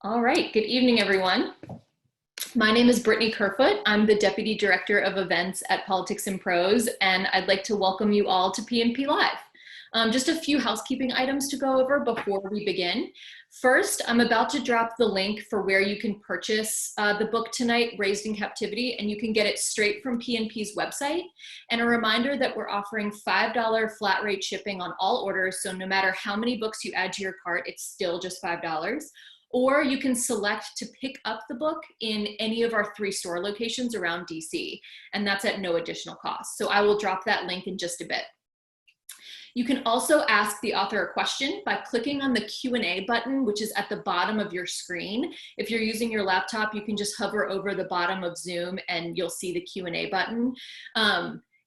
All right, good evening, everyone. My name is Brittany Kerfoot. I'm the Deputy Director of Events at Politics and Prose, and I'd like to welcome you all to PNP Live. Just a few housekeeping items to go over before we begin. First, I'm about to drop the link for where you can purchase the book tonight, Raised in Captivity, and you can get it straight from PNP's website. And a reminder that we're offering $5 flat rate shipping on all orders, so no matter how many books you add to your cart, it's still just $5. Or you can select to pick up the book in any of our 3 store locations around DC, and that's at no additional cost. So I will drop that link in just a bit. You can also ask the author a question by clicking on the Q&A button, which is at the bottom of your screen. If you're using your laptop, you can just hover over the bottom of Zoom and you'll see the Q&A button.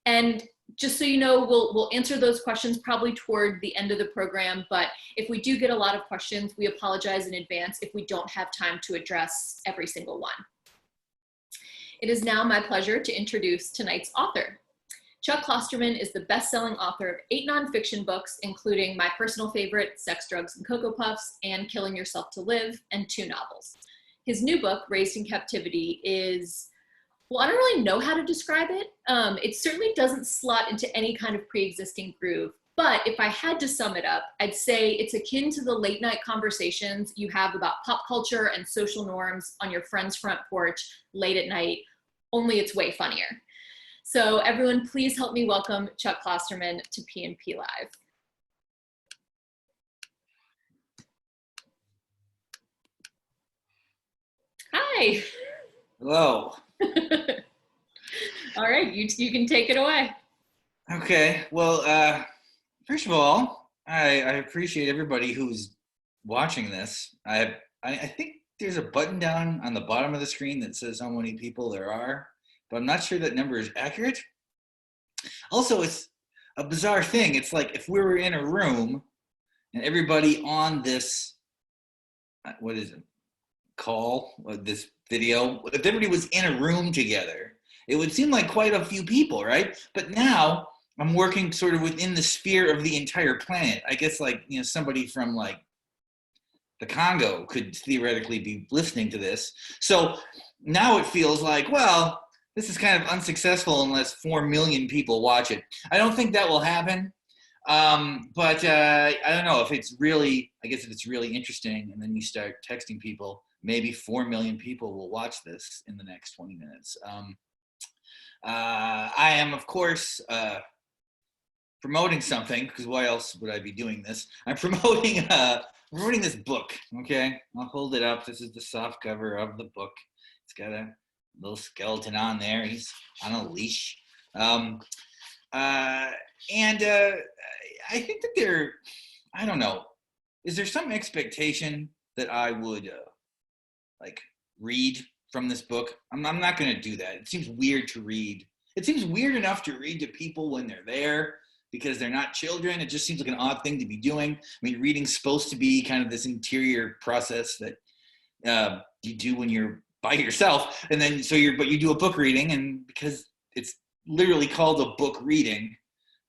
And just so you know, we'll answer those questions probably toward the end of the program, but if we do get a lot of questions, we apologize in advance if we don't have time to address every single one. It is now my pleasure to introduce tonight's author. Chuck Klosterman is the best-selling author of 8 nonfiction books, including my personal favorite, Sex, Drugs, and Cocoa Puffs, and Killing Yourself to Live, and 2 novels. His new book, Raised in Captivity, is, well, I don't really know how to describe it. It certainly doesn't slot into any kind of pre-existing groove, but if I had to sum it up, I'd say it's akin to the late night conversations you have about pop culture and social norms on your friend's front porch late at night, only it's way funnier. So everyone, please help me welcome Chuck Klosterman to PNP Live. Hi. Hello. All right, you can take it away. Okay, well, first of all, I appreciate everybody who's watching this. I think there's a button down on the bottom of the screen that says how many people there are, but I'm not sure that number is accurate. Also, it's a bizarre thing. It's like if we were in a room and everybody on this, what is it, call, this video, if everybody was in a room together, it would seem like quite a few people, right? But now I'm working sort of within the sphere of the entire planet. I guess like, you know, somebody from like the Congo could theoretically be listening to this. So now it feels like, well, this is kind of unsuccessful unless 4 million people watch it. I don't think that will happen. But I don't know if it's really, I guess if it's really interesting and then you start texting people, maybe 4 million people will watch this in the next 20 minutes. I am, of course, promoting something, because why else would I be doing this? I'm promoting this book, okay? I'll hold it up. This is the soft cover of the book. It's got a little skeleton on there. He's on a leash. I think that I don't know, is there some expectation that I would like read from this book? I'm not going to do that. It seems weird to read. It seems weird enough to read to people when they're there because they're not children. It just seems like an odd thing to be doing. I mean, reading's supposed to be kind of this interior process that you do when you're by yourself, and then but you do a book reading, and because it's literally called a book reading,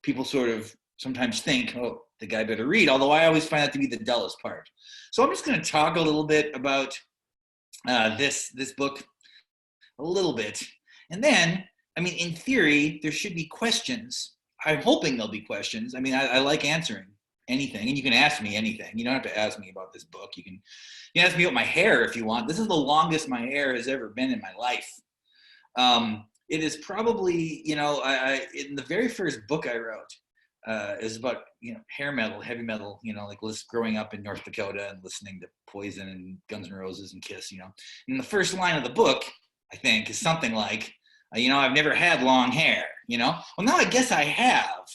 people sort of sometimes think, oh, the guy better read, although I always find that to be the dullest part. So I'm just going to talk a little bit about this book a little bit, and then, I mean, in theory, there should be questions. I'm hoping there'll be questions. I mean, I like answering anything, and you can ask me anything. You don't have to ask me about this book. You can ask me about my hair if you want. This is the longest my hair has ever been in my life. It is probably, you know, I in the very first book I wrote, it was about, you know, hair metal, heavy metal, you know, like growing up in North Dakota and listening to Poison and Guns N' Roses and Kiss, you know. And the first line of the book, I think, is something like, you know, I've never had long hair, you know. Well, now I guess I have.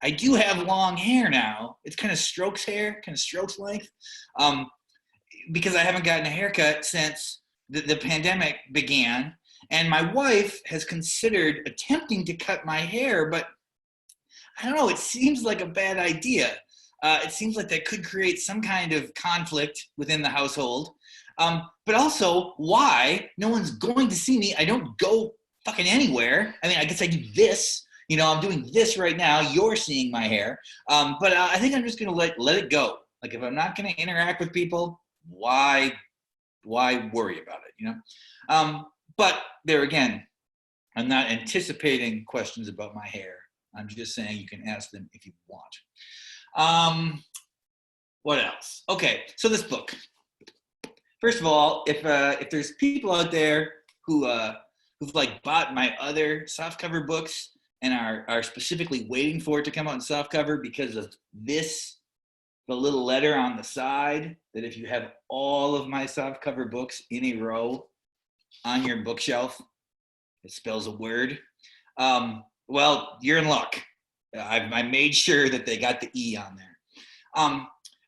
I do have long hair now. It's kind of Strokes hair, kind of Strokes length, because I haven't gotten a haircut since the pandemic began. And my wife has considered attempting to cut my hair, but I don't know, it seems like a bad idea. It seems like that could create some kind of conflict within the household. But also, why? No one's going to see me. I don't go fucking anywhere. I mean, I guess I do this. You know, I'm doing this right now. You're seeing my hair. But I think I'm just going to let it go. Like, if I'm not going to interact with people, why why worry about it, you know? But there again, I'm not anticipating questions about my hair. I'm just saying you can ask them if you want. What else? Okay, so this book. First of all, if there's people out there who've like bought my other softcover books and are specifically waiting for it to come out in softcover because of this, the little letter on the side, that if you have all of my softcover books in a row on your bookshelf, it spells a word. Well, you're in luck. I made sure that they got the E on there.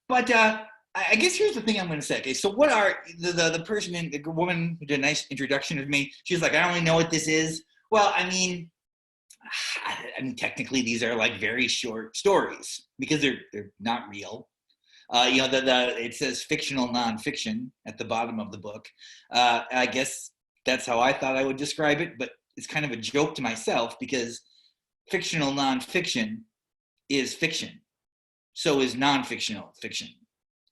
But I guess here's the thing I'm going to say. Okay, so what are the person, the woman who did a nice introduction of me? She's like, I only know what this is. Well, I mean, technically these are like very short stories because they're not real. You know, it says fictional nonfiction at the bottom of the book. I guess that's how I thought I would describe it, but it's kind of a joke to myself because fictional nonfiction is fiction. So is non-fictional fiction.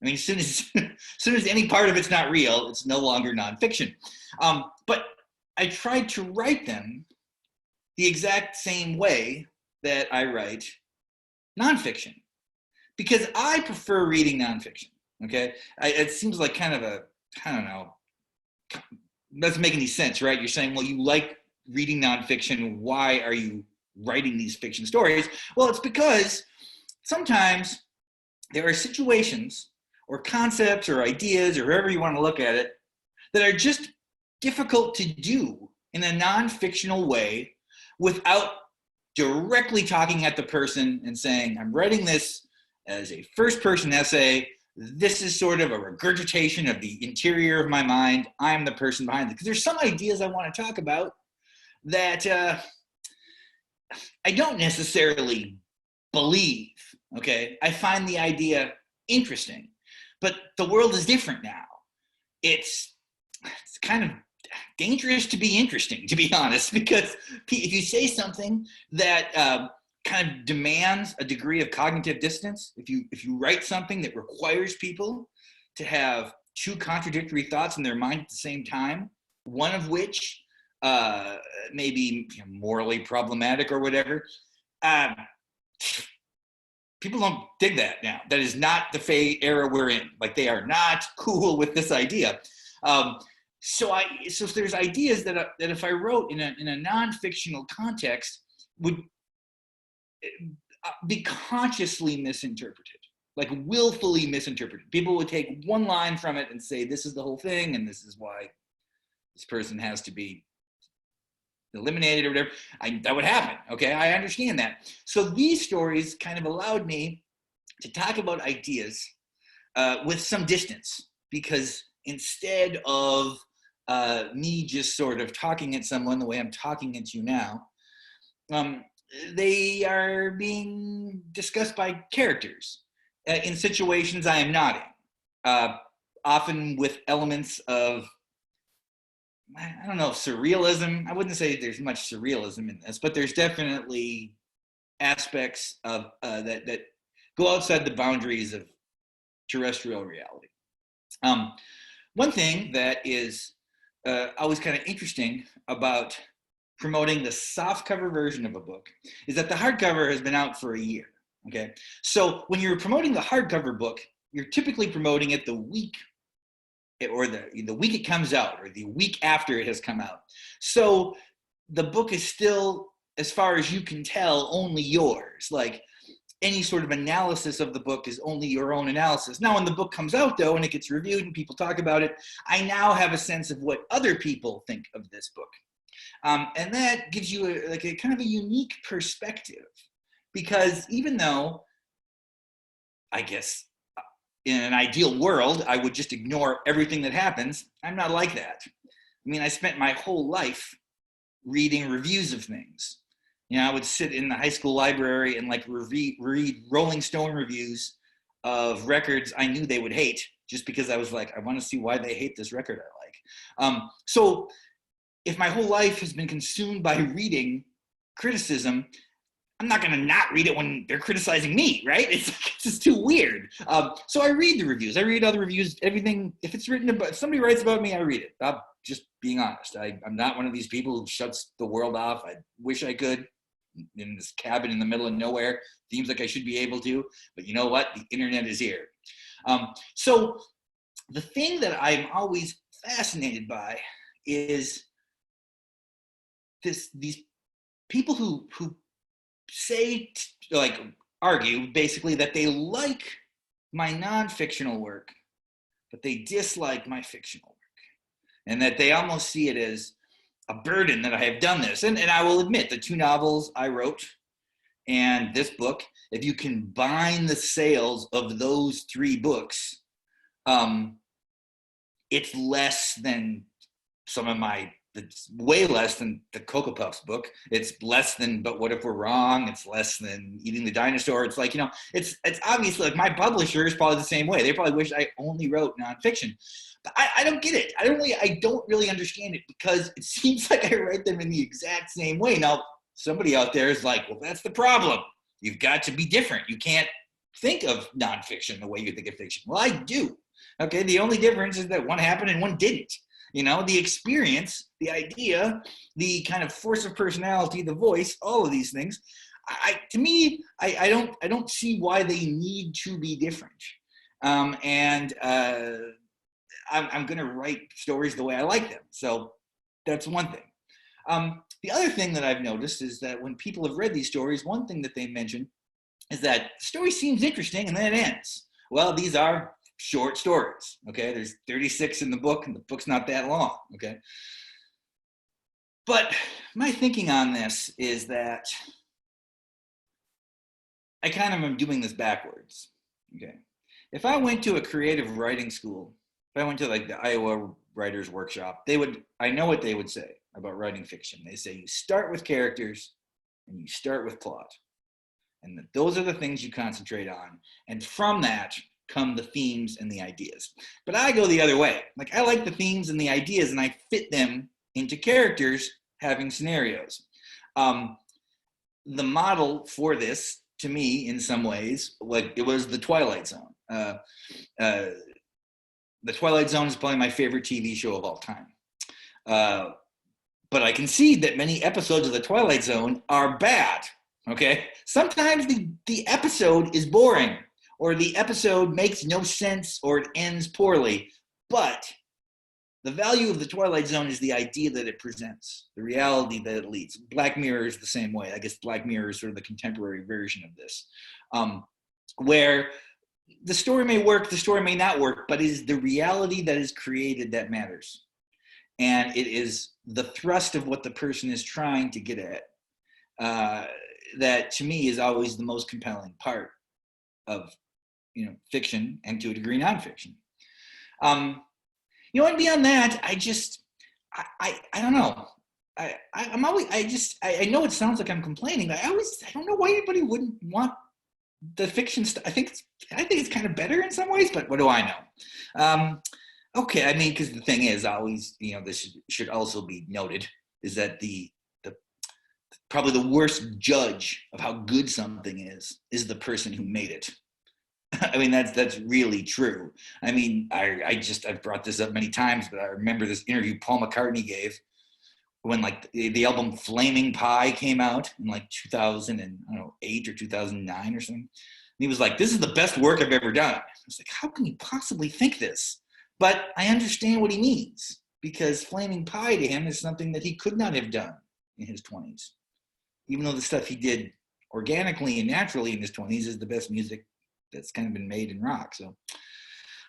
I mean, as soon as any part of it's not real, it's no longer nonfiction. But I tried to write them the exact same way that I write nonfiction, because I prefer reading nonfiction. Okay, it seems like kind of a, I don't know, doesn't make any sense, right? You're saying, well, you like reading nonfiction. Why are you writing these fiction stories? Well, it's because sometimes there are situations or concepts or ideas or however you want to look at it that are just difficult to do in a non-fictional way without directly talking at the person and saying, I'm writing this as a first-person essay. This is sort of a regurgitation of the interior of my mind. I'm the person behind it. Because there's some ideas I want to talk about that I don't necessarily believe, okay? I find the idea interesting, but the world is different now. It's kind of dangerous to be interesting, to be honest, because if you say something that kind of demands a degree of cognitive dissonance, if you write something that requires people to have two contradictory thoughts in their mind at the same time, one of which may be morally problematic or whatever, people don't dig that now. That is not the era we're in. Like, they are not cool with this idea. So there's ideas that if I wrote in a non-fictional context would be consciously misinterpreted, like willfully misinterpreted. People would take one line from it and say, this is the whole thing, and this is why this person has to be eliminated or whatever. That would happen, okay? I understand that. So these stories kind of allowed me to talk about ideas with some distance, because instead of me just sort of talking at someone the way I'm talking at you now, they are being discussed by characters in situations I am not in, often with elements of, I don't know, surrealism. I wouldn't say there's much surrealism in this, but there's definitely aspects of that go outside the boundaries of terrestrial reality. One thing that is always kind of interesting about promoting the softcover version of a book is that the hardcover has been out for a year. Okay, so when you're promoting the hardcover book, you're typically promoting it the week or the week it comes out, or the week after it has come out. So the book is still, as far as you can tell, only yours. Like, any sort of analysis of the book is only your own analysis. Now, when the book comes out, though, and it gets reviewed and people talk about it, I now have a sense of what other people think of this book. And that gives you a kind of a unique perspective, because even though, I guess, in an ideal world, I would just ignore everything that happens, I'm not like that. I mean, I spent my whole life reading reviews of things. You know, I would sit in the high school library and like read Rolling Stone reviews of records I knew they would hate, just because I was like, I want to see why they hate this record I like. So if my whole life has been consumed by reading criticism, I'm not going to not read it when they're criticizing me, right? It's just too weird. So I read the reviews. I read other reviews, everything. If it's written about, if somebody writes about me, I read it. I'm just being honest. I'm not one of these people who shuts the world off. I wish I could. In this cabin in the middle of nowhere, seems like I should be able to. But you know what? The internet is here. So the thing that I'm always fascinated by is these people who say, like, argue basically that they like my non-fictional work, but they dislike my fictional work, and that they almost see it as a burden that I have done this. And I will admit, the 2 novels I wrote and this book, if you combine the sales of those 3 books, it's less than some of it's way less than the Cocoa Puffs book. It's less than But What If We're Wrong? It's less than Eating the Dinosaur. It's like, it's obviously, like, my publisher is probably the same way. They probably wish I only wrote nonfiction. But I don't get it. I don't really understand it, because it seems like I write them in the exact same way. Now, somebody out there is like, well, that's the problem. You've got to be different. You can't think of nonfiction the way you think of fiction. Well, I do. Okay, the only difference is that one happened and one didn't. The experience, the idea, the kind of force of personality, the voice, all of these things. I don't see why they need to be different. I'm going to write stories the way I like them. So that's one thing. The other thing that I've noticed is that when people have read these stories, one thing that they mention is that the story seems interesting and then it ends. Well, these are short stories, okay? There's 36 in the book, and the book's not that long, okay? But my thinking on this is that I kind of am doing this backwards, okay? If I went to a creative writing school, if I went to, like, the Iowa Writers Workshop, I know what they would say about writing fiction. They say you start with characters and you start with plot. And those are the things you concentrate on. And from that come the themes and the ideas. But I go the other way. Like, I like the themes and the ideas, and I fit them into characters having scenarios. The model for this, to me, in some ways, like, it was the Twilight Zone. The Twilight Zone is probably my favorite TV show of all time. But I concede that many episodes of the Twilight Zone are bad. Okay? Sometimes the episode is boring, or the episode makes no sense, or it ends poorly. But the value of the Twilight Zone is the idea that it presents, the reality that it leads. Black Mirror is the same way. I guess Black Mirror is sort of the contemporary version of this, where the story may work, the story may not work, but it is the reality that is created that matters. And it is the thrust of what the person is trying to get at that, to me, is always the most compelling part of fiction, and to a degree nonfiction. And beyond that, I don't know. I know it sounds like I'm complaining, but I don't know why anybody wouldn't want the fiction stuff. I think it's kind of better in some ways, but what do I know? Okay, I mean, because the thing is, always, this should also be noted, is that the probably the worst judge of how good something is the person who made it. I mean, that's really true. I mean, I've brought this up many times, but I remember this interview Paul McCartney gave when, like, the album Flaming Pie came out in, like, 2008 or 2009 or something. And he was like, "This is the best work I've ever done." I was like, how can you possibly think this? But I understand what he means, because Flaming Pie to him is something that he could not have done in his 20s. Even though the stuff he did organically and naturally in his 20s is the best music that's kind of been made in rock. So,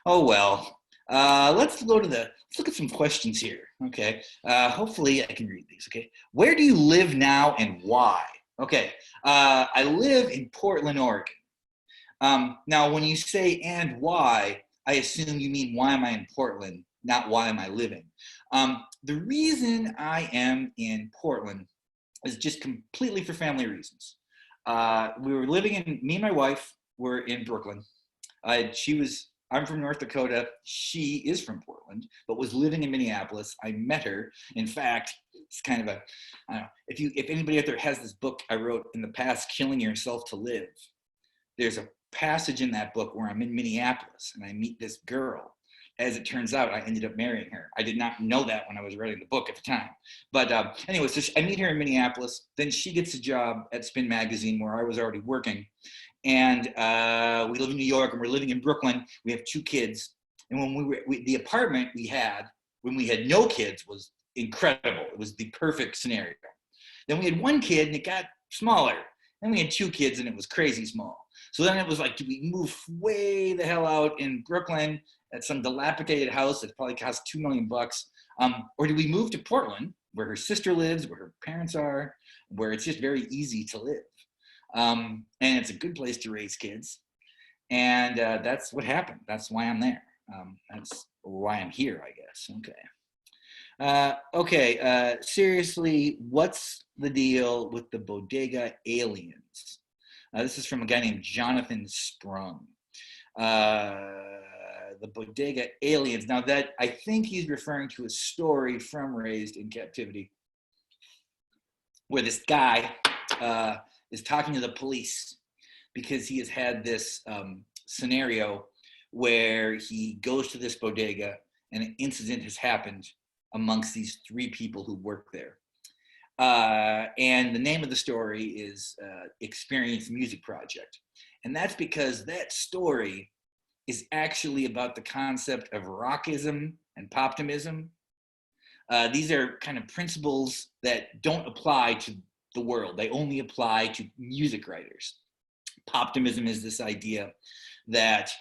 oh well. Let's look at some questions here. Okay. Hopefully I can read these. Okay. Where do you live now and why? Okay. I live in Portland, Oregon. Now, when you say "and why," I assume you mean why am I in Portland, not why am I living. The reason I am in Portland is just completely for family reasons. Me and my wife were in Brooklyn. I'm from North Dakota. She is from Portland, but was living in Minneapolis. I met her. In fact, It's kind of a, I don't know, if anybody out there has this book I wrote in the past, Killing Yourself to Live, there's a passage in that book where I'm in Minneapolis and I meet this girl. As it turns out, I ended up marrying her. I did not know that when I was writing the book at the time. But anyway, so I meet her in Minneapolis. Then she gets a job at Spin Magazine where I was already working. And we live in New York and we're living in Brooklyn. We have 2 kids. And when the apartment we had when we had no kids was incredible. It was the perfect scenario. Then we had 1 kid and it got smaller. Then we had 2 kids and it was crazy small. So then it was like, do we move way the hell out in Brooklyn at some dilapidated house that probably cost $2 million bucks? Or do we move to Portland where her sister lives, where her parents are, where it's just very easy to live? And it's a good place to raise kids. And that's what happened. That's why I'm there. That's why I'm here, I guess. Okay. Seriously, what's the deal with the bodega aliens? This is from a guy named Jonathan Sprung. The bodega aliens. Now that, I think he's referring to a story from Raised in Captivity, where this guy is talking to the police because he has had this scenario where he goes to this bodega and an incident has happened amongst these 3 people who work there. And the name of the story is Experience Music Project. And that's because that story is actually about the concept of rockism and poptimism. These are kind of principles that don't apply to the world. They only apply to music writers. Poptimism is this idea that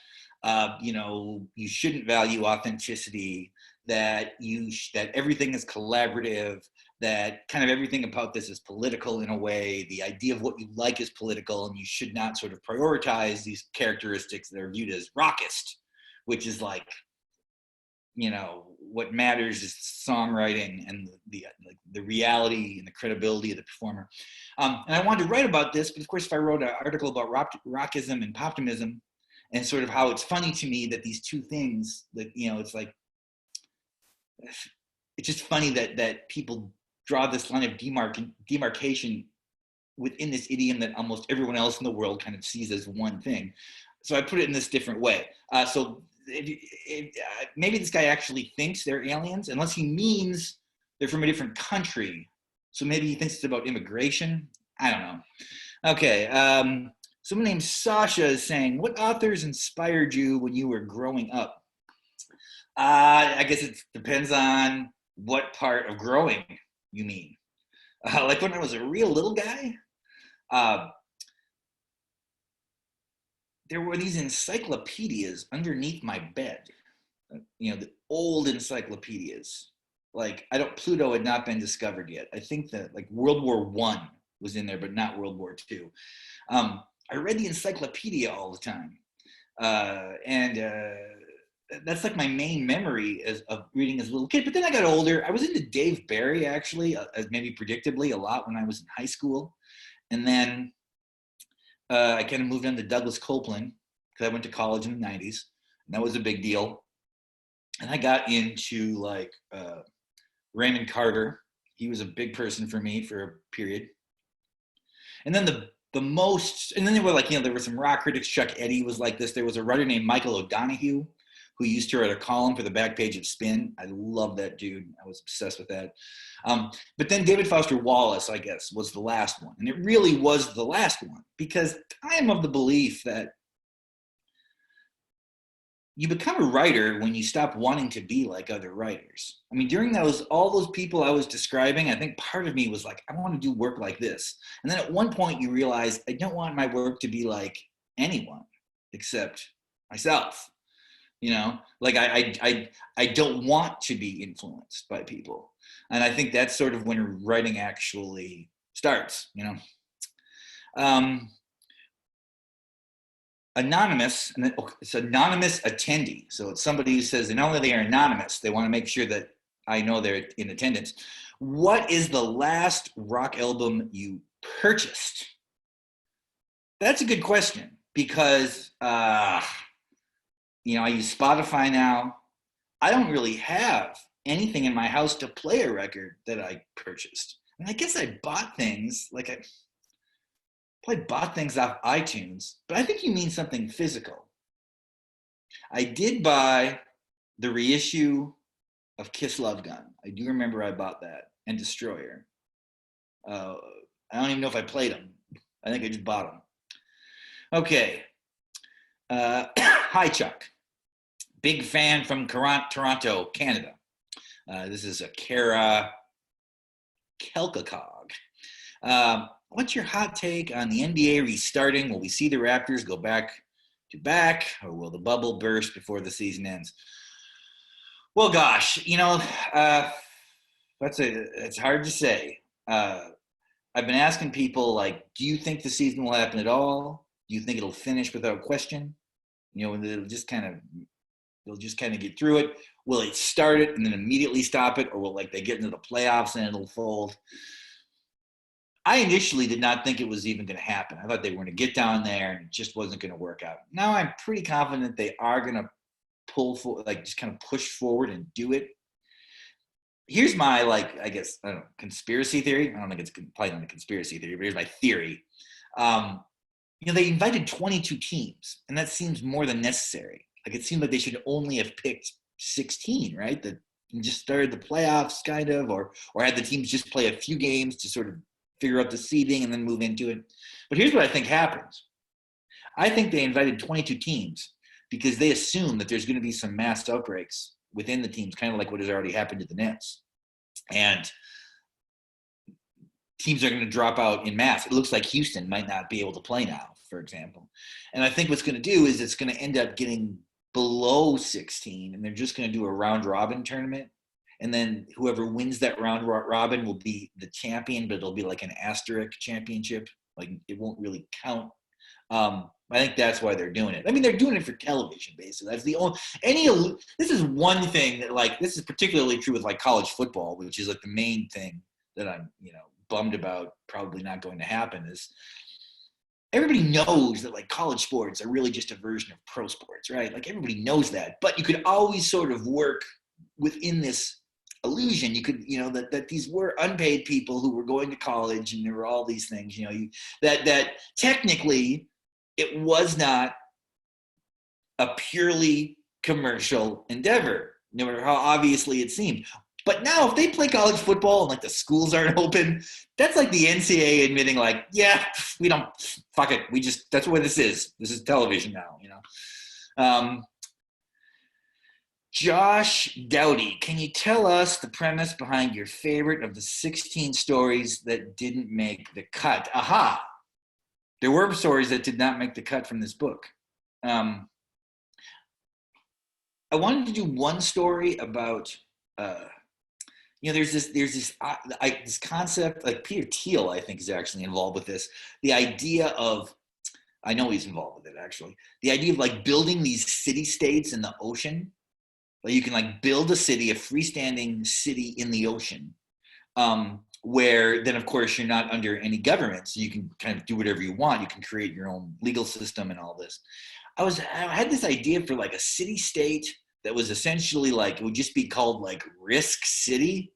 you shouldn't value authenticity, that everything is collaborative, that kind of everything about this is political in a way. The idea of what you like is political, and you should not sort of prioritize these characteristics that are viewed as rockist, which is like, what matters is songwriting and the reality and the credibility of the performer. And I wanted to write about this, but of course, if I wrote an article about rockism and poptimism, and sort of how it's funny to me that these 2 things that, it's like, it's just funny that people draw this line of demarcation within this idiom that almost everyone else in the world kind of sees as one thing. So I put it in this different way. So maybe this guy actually thinks they're aliens, unless he means they're from a different country. So maybe he thinks it's about immigration. I don't know. Okay. Someone named Sasha is saying, what authors inspired you when you were growing up? I guess it depends on what part of growing you mean. Like when I was a real little guy, there were these encyclopedias underneath my bed. The old encyclopedias. Like, Pluto had not been discovered yet. I think that like World War I was in there, but not World War II. I read the encyclopedia all the time. And that's like my main memory of reading as a little kid. But then I got older. I was into Dave Barry, actually, as maybe predictably, a lot when I was in high school. And then I kind of moved on to Douglas Copeland because I went to college in the 90s. And that was a big deal. And I got into like Raymond Carter. He was a big person for me for a period. And then and then there were like, there were some rock critics. Chuck Eddy was like this. There was a writer named Michael O'Donoghue who used to write a column for the back page of Spin. I love that dude. I was obsessed with that. But then David Foster Wallace, I guess, was the last one. And it really was the last one because I am of the belief that you become a writer when you stop wanting to be like other writers. I mean, during all those people I was describing, I think part of me was like, I want to do work like this. And then at one point you realize I don't want my work to be like anyone except myself. Like I don't want to be influenced by people. And I think that's sort of when writing actually starts, Anonymous, and it's anonymous attendee. So it's somebody who says, and not only they are anonymous, they want to make sure that I know they're in attendance. What is the last rock album you purchased? That's a good question because, I use Spotify now. I don't really have anything in my house to play a record that I purchased. And I guess I bought things, like I probably bought things off iTunes, but I think you mean something physical. I did buy the reissue of Kiss Love Gun. I do remember I bought that, and Destroyer. I don't even know if I played them. I think I just bought them. Okay. Hi, Chuck. Big fan from Toronto, Canada. This is a Kara Kelkakog. What's your hot take on the NBA restarting? Will we see the Raptors go back to back, or will the bubble burst before the season ends? Well, gosh, it's hard to say. I've been asking people, like, do you think the season will happen at all? Do you think it'll finish without question? They'll just kind of get through it. Will it start it and then immediately stop it, or will they get into the playoffs and it'll fold? I initially did not think it was even going to happen. I thought they were going to get down there and it just wasn't going to work out. Now I'm pretty confident they are going to pull for, just kind of push forward and do it. Here's my, I guess, I don't know, conspiracy theory. I don't think it's probably not a conspiracy theory, but here's my theory. They invited 22 teams, and that seems more than necessary. It seemed like they should only have picked 16, right? That just started the playoffs, kind of, or had the teams just play a few games to sort of figure out the seeding and then move into it. But here's what I think happens. I think they invited 22 teams because they assume that there's going to be some mass outbreaks within the teams, kind of like what has already happened to the Nets. And teams are going to drop out in mass. It looks like Houston might not be able to play now, for example. And I think what's going to do is it's going to end up getting below 16, and they're just going to do a round-robin tournament. And then whoever wins that round robin will be the champion, but it'll be like an asterisk championship. It won't really count. I think that's why they're doing it. I mean, they're doing it for television, basically. That's the only this is one thing that this is particularly true with college football, which is the main thing that I'm bummed about probably not going to happen. Is everybody knows that college sports are really just a version of pro sports, right? Everybody knows that, but you could always sort of work within this illusion. You could, that these were unpaid people who were going to college, and there were all these things, that technically it was not a purely commercial endeavor, no matter how obviously it seemed. But now if they play college football and the schools aren't open, that's the NCAA admitting yeah, we don't, fuck it. That's what this is. This is television now, Josh Dowdy, can you tell us the premise behind your favorite of the 16 stories that didn't make the cut? Aha! There were stories that did not make the cut from this book. I wanted to do one story about, there's this concept, Peter Thiel, I think, is actually involved with this. The idea of, I know he's involved with it, actually. The idea of building these city-states in the ocean. You can build a city, a freestanding city in the ocean, where then of course you're not under any government, so you can kind of do whatever you want. You can create your own legal system and all this. I had this idea for a city state that was essentially it would just be called Risk City,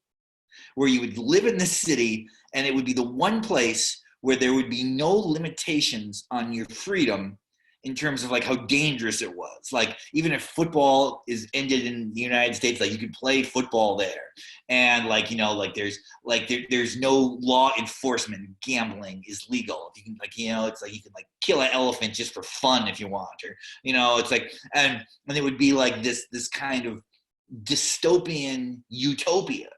where you would live in this city and it would be the one place where there would be no limitations on your freedom in terms of how dangerous it was. Even if football is ended in the United States, you could play football there. And there's no law enforcement. Gambling is legal. You can it's you can kill an elephant just for fun if you want, or and it would be this kind of dystopian utopia.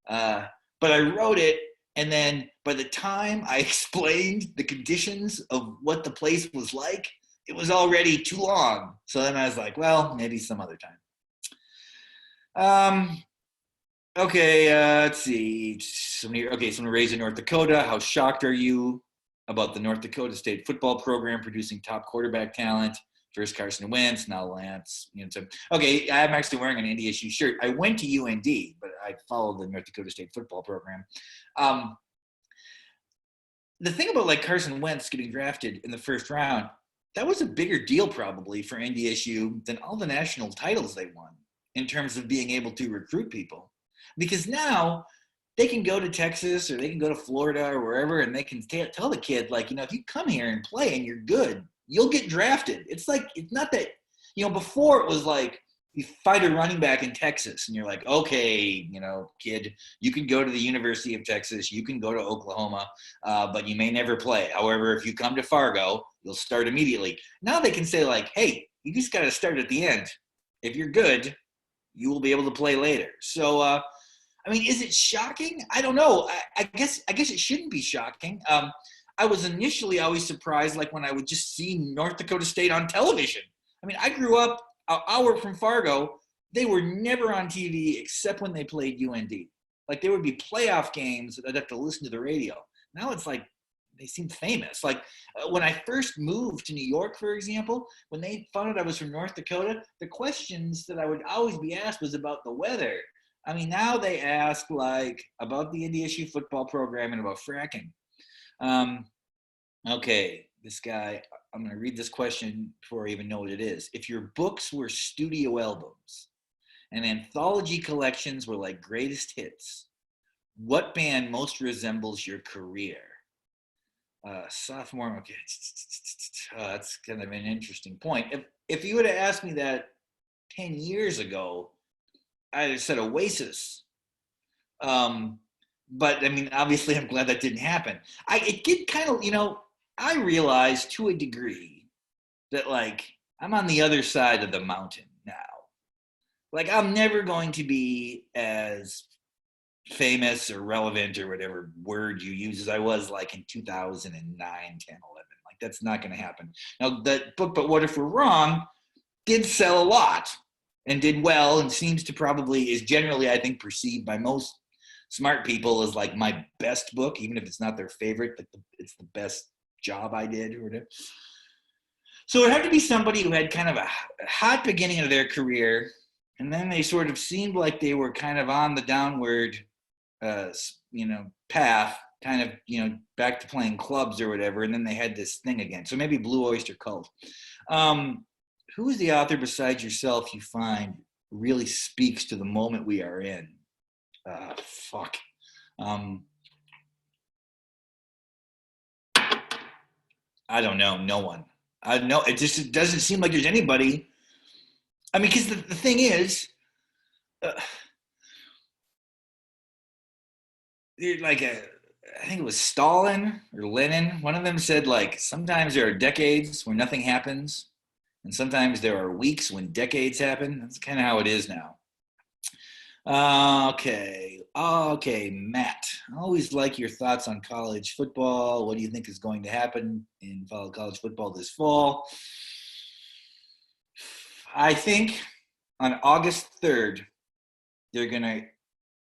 But I wrote it, and then by the time I explained the conditions of what the place was like, it was already too long. So then I was well, maybe some other time. Okay, let's see. Someone raised in North Dakota. How shocked are you about the North Dakota State football program producing top quarterback talent? First Carson Wentz, now Lance. Okay, I'm actually wearing an NDSU shirt. I went to UND, but I followed the North Dakota State football program. The thing about Carson Wentz getting drafted in the first round, that was a bigger deal probably for NDSU than all the national titles they won in terms of being able to recruit people. Because now they can go to Texas or they can go to Florida or wherever, and they can tell the kid, like, if you come here and play and you're good, you'll get drafted. It's like, it's not that, before it was like, you find a running back in Texas and you're like, okay, kid, you can go to the University of Texas, you can go to Oklahoma, but you may never play. However, if you come to Fargo, you'll start immediately. Now they can say, like, hey, you just got to start at the end. If you're good, you will be able to play later. So, is it shocking? I don't know. I guess it shouldn't be shocking. I was initially always surprised, like when I would just see North Dakota State on television. I grew up an hour from Fargo. They were never on TV except when they played UND. Like, there would be playoff games that I'd have to listen to the radio. Now it's like they seem famous. Like, when I first moved to New York, for example, when they found out I was from North Dakota, the questions that I would always be asked was about the weather. Now they ask, like, about the NDSU football program and about fracking. Okay, this guy, I'm going to read this question before I even know what it is. If your books were studio albums and anthology collections were like greatest hits, what band most resembles your career? Sophomore, okay. That's kind of an interesting point. If you would have asked me that 10 years ago, I'd have said Oasis. But obviously I'm glad that didn't happen. It did kind of, I realized to a degree that, like, I'm on the other side of the mountain now. Like, I'm never going to be as famous or relevant or whatever word you use as I was, like, in 2009, 10, 11. Like, that's not going to happen. Now, that book, But What If We're Wrong, did sell a lot and did well, and seems to probably is generally, I think, perceived by most smart people as like my best book, even if it's not their favorite, but it's the best job I did or whatever. So it had to be somebody who had kind of a hot beginning of their career, and then they sort of seemed like they were kind of on the downward, path, kind of, back to playing clubs or whatever, and then they had this thing again. So maybe Blue Oyster Cult. Who is the author besides yourself you find really speaks to the moment we are in? Fuck. I don't know. No one. I know it doesn't seem like there's anybody. Because the thing is, I think it was Stalin or Lenin. One of them said, like, sometimes there are decades where nothing happens, and sometimes there are weeks when decades happen. That's kind of how it is now. Okay, Matt. I always like your thoughts on college football. What do you think is going to happen in college football this fall? I think on August 3rd, they're going to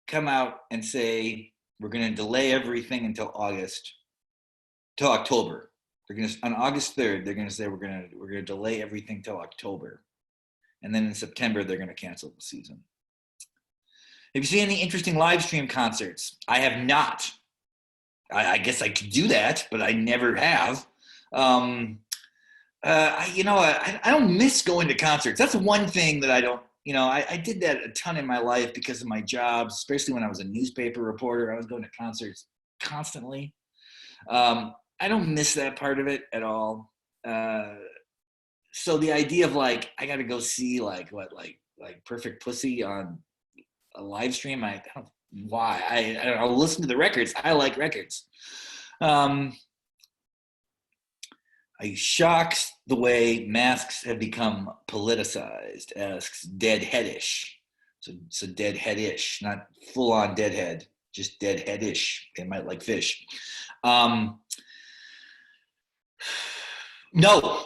come out and say, we're going to delay everything until October. On August 3rd, they're going to say we're going to delay everything till October. And then in September, they're going to cancel the season. Have you seen any interesting live stream concerts? I have not. I guess I could do that, but I never have. I don't miss going to concerts. That's one thing that I don't, I did that a ton in my life because of my job, especially when I was a newspaper reporter. I was going to concerts constantly. I don't miss that part of it at all. So the idea of, like, I got to go see like Perfect Pussy on a live stream, I don't know why. I'll listen to the records. I like records. Are you shocked the way masks have become politicized? Asks Deadheadish. So deadheadish, not full on deadhead, just deadheadish. They might like fish. No,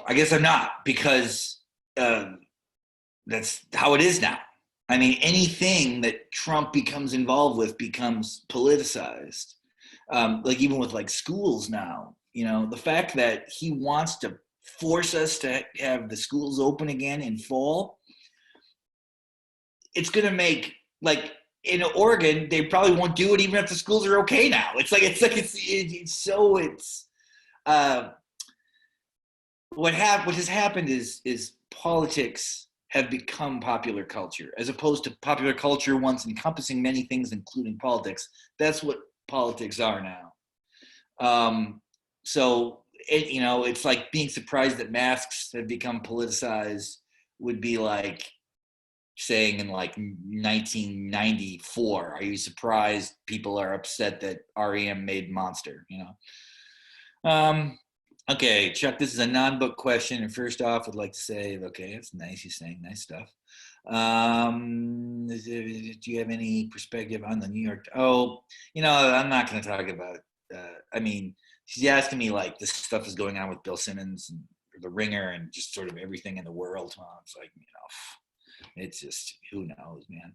I guess I'm not, because that's how it is now. Anything that Trump becomes involved with becomes politicized. Like, even with, like, schools now, the fact that he wants to force us to have the schools open again in fall, it's going to make, like, in Oregon, they probably won't do it even if the schools are okay now. What has happened is politics have become popular culture, as opposed to popular culture once encompassing many things, including politics. That's what politics are now. So it's like being surprised that masks have become politicized would be like saying in like 1994, are you surprised people are upset that REM made Monster? Okay, Chuck, this is a non-book question. And first off, I'd like to say, okay, that's nice. You're saying nice stuff. Do you have any perspective on the New York? Oh, I'm not going to talk about, she's asking me like this stuff is going on with Bill Simmons and The Ringer and just sort of everything in the world. It's like, it's just, who knows, man.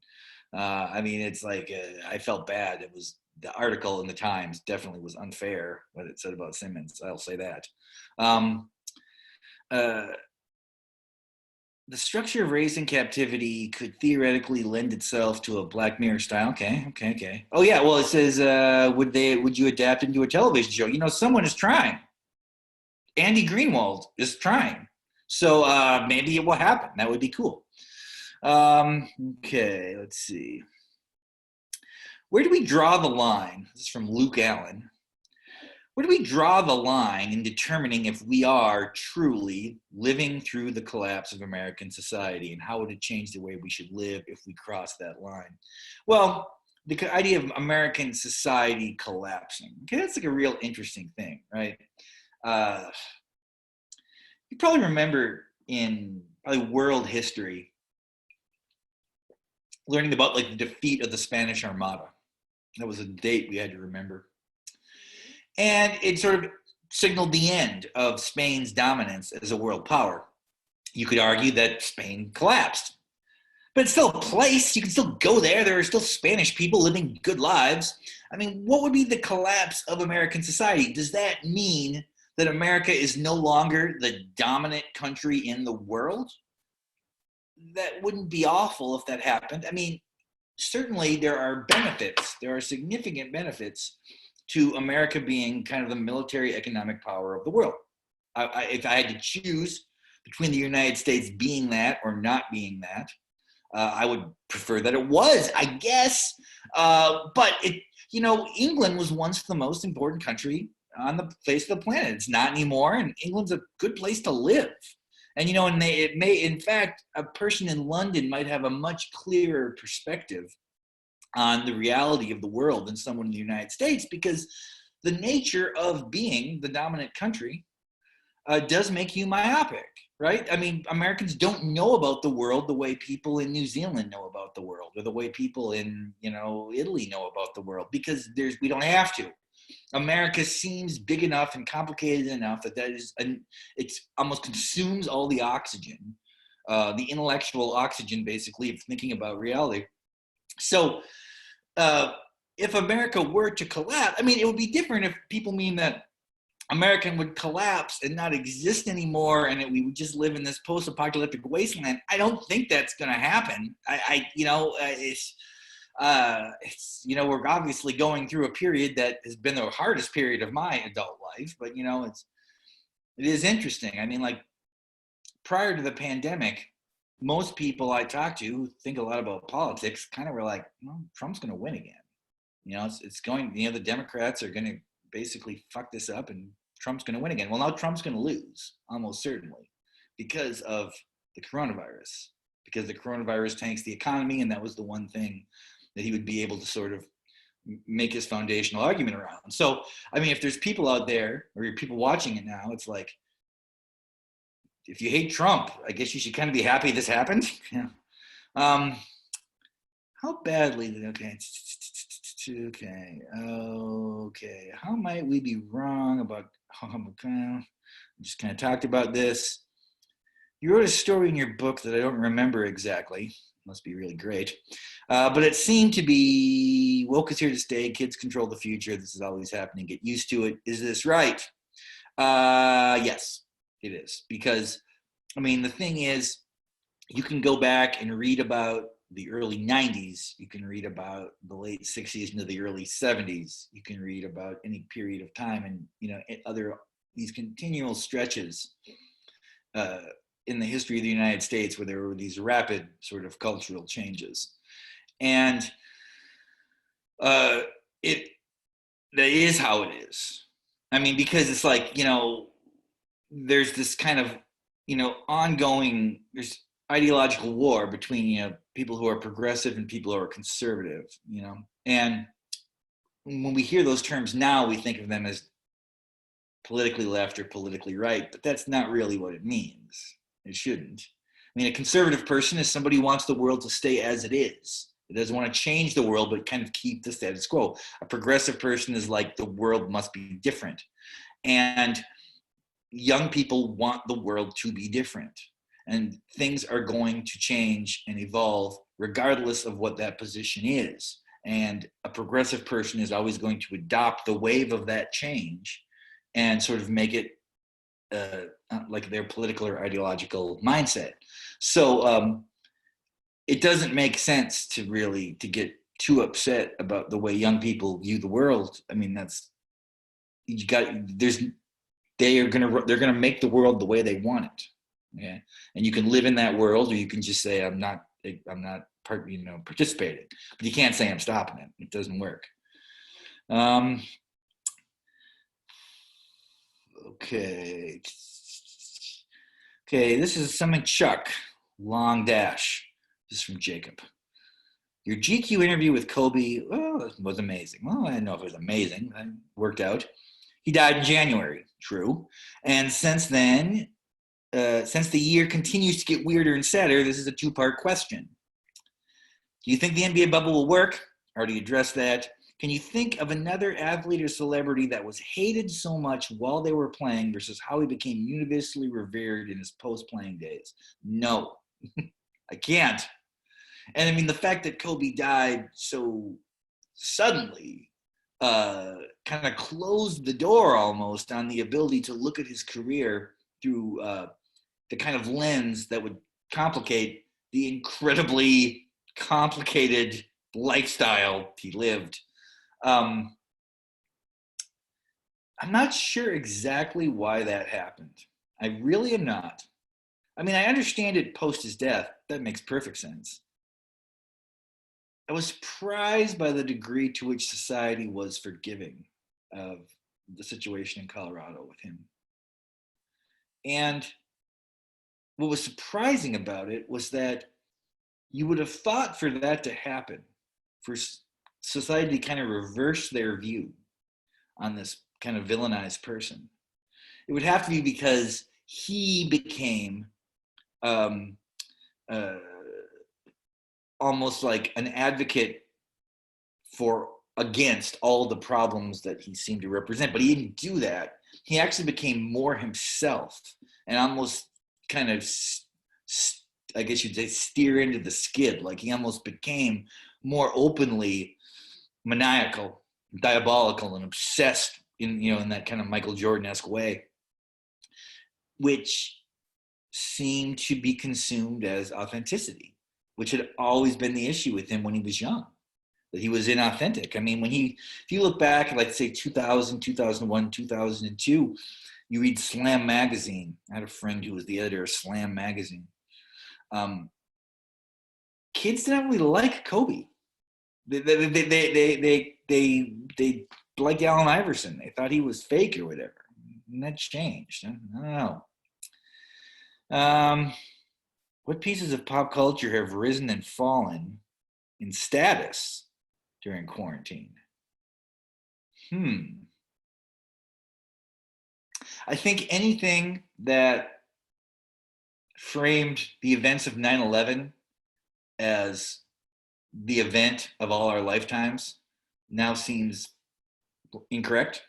It's like, I felt bad. It was, the article in the Times definitely was unfair what it said about Simmons. I'll say that. The structure of Race in Captivity could theoretically lend itself to a Black Mirror style. Okay. Oh yeah, well it says, would you adapt into a television show? Someone is trying. Andy Greenwald is trying. So maybe it will happen. That would be cool. Okay, let's see. Where do we draw the line? This is from Luke Allen. Where do we draw the line in determining if we are truly living through the collapse of American society, and how would it change the way we should live if we cross that line? Well, the idea of American society collapsing, okay, that's like a real interesting thing, right? You probably remember in world history learning about like the defeat of the Spanish Armada. That was a date we had to remember. And it sort of signaled the end of Spain's dominance as a world power. You could argue that Spain collapsed, but it's still a place. You can still go there. There are still Spanish people living good lives. What would be the collapse of American society? Does that mean that America is no longer the dominant country in the world? That wouldn't be awful if that happened. Certainly there are benefits. There are significant benefits to America being kind of the military economic power of the world. If I had to choose between the United States being that or not being that, I would prefer that it was, I guess. But England was once the most important country on the face of the planet. It's not anymore, and England's a good place to live. And it may, in fact, a person in London might have a much clearer perspective on the reality of the world than someone in the United States, because the nature of being the dominant country does make you myopic, right? Americans don't know about the world the way people in New Zealand know about the world, or the way people in, Italy know about the world, because we don't have to. America seems big enough and complicated enough that it almost consumes all the oxygen, the intellectual oxygen, basically, of thinking about reality. So if America were to collapse, it would be different if people mean that America would collapse and not exist anymore, and we would just live in this post-apocalyptic wasteland. I don't think that's going to happen. We're obviously going through a period that has been the hardest period of my adult life, but it is interesting. Prior to the pandemic, most people I talk to who think a lot about politics kind of were like, Trump's going to win again. It's going, the Democrats are going to basically fuck this up and Trump's going to win again. Well, now Trump's going to lose, almost certainly, because of the coronavirus, because the coronavirus tanks the economy, and that was the one thing that he would be able to sort of make his foundational argument around. So, if there's people out there, or people watching it now, it's like, if you hate Trump, I guess you should kind of be happy this happened. Yeah. How badly? Okay. How might we be wrong about? I just kind of talked about this. You wrote a story in your book that I don't remember exactly. Must be really great. But it seemed to be, woke is here to stay, kids control the future, this is always happening, get used to it. Is this right? Yes, it is. Because, the thing is, you can go back and read about the early 90s. You can read about the late 60s into the early 70s. You can read about any period of time and, these continual stretches in the history of the United States where there were these rapid sort of cultural changes. And that is how it is. I mean, because it's like, there's this kind of, ongoing, there's ideological war between, people who are progressive and people who are conservative, and when we hear those terms now, we think of them as politically left or politically right, but that's not really what it means. It shouldn't. I mean, a conservative person is somebody who wants the world to stay as it is. It doesn't want to change the world, but kind of keep the status quo. A progressive person is like, the world must be different. And young people want the world to be different. And things are going to change and evolve regardless of what that position is. And a progressive person is always going to adopt the wave of that change and sort of make it like their political or ideological mindset. So it doesn't make sense to get too upset about the way young people view the world. I mean, they're gonna make the world the way they want it. Yeah, and you can live in that world, or you can just say, I'm not participating. But you can't say I'm stopping it. It doesn't work. Okay, this is something Chuck, long dash. This is from Jacob. Your GQ interview with Kobe was amazing. Well, I don't know if it was amazing. It worked out. He died in January, true. And since then, since the year continues to get weirder and sadder, this is a two-part question. Do you think the NBA bubble will work? Already addressed that. Can you think of another athlete or celebrity that was hated so much while they were playing versus how he became universally revered in his post-playing days? No, I can't. And I mean, the fact that Kobe died so suddenly kind of closed the door almost on the ability to look at his career through the kind of lens that would complicate the incredibly complicated lifestyle he lived. I'm not sure exactly why that happened. I really am not. I mean, I understand it post his death. That makes perfect sense. I was surprised by the degree to which society was forgiving of the situation in Colorado with him. And what was surprising about it was that you would have thought for that to happen, for society to kind of reverse their view on this kind of villainized person. It would have to be because he became almost like an advocate against all the problems that he seemed to represent, but he didn't do that. He actually became more himself and almost kind of, I guess you'd say, steer into the skid. Like he almost became more openly maniacal, diabolical, and obsessed in that kind of Michael Jordan-esque way, which seemed to be consumed as authenticity, which had always been the issue with him when he was young, that he was inauthentic. I mean, if you look back at, like, say, 2000, 2001, 2002, you read Slam magazine. I had a friend who was the editor of Slam magazine. Kids didn't really like Kobe. They liked Allen Iverson. They thought he was fake or whatever. And that changed. I don't know. What pieces of pop culture have risen and fallen in status during quarantine? I think anything that framed the events of 9/11 as the event of all our lifetimes now seems incorrect,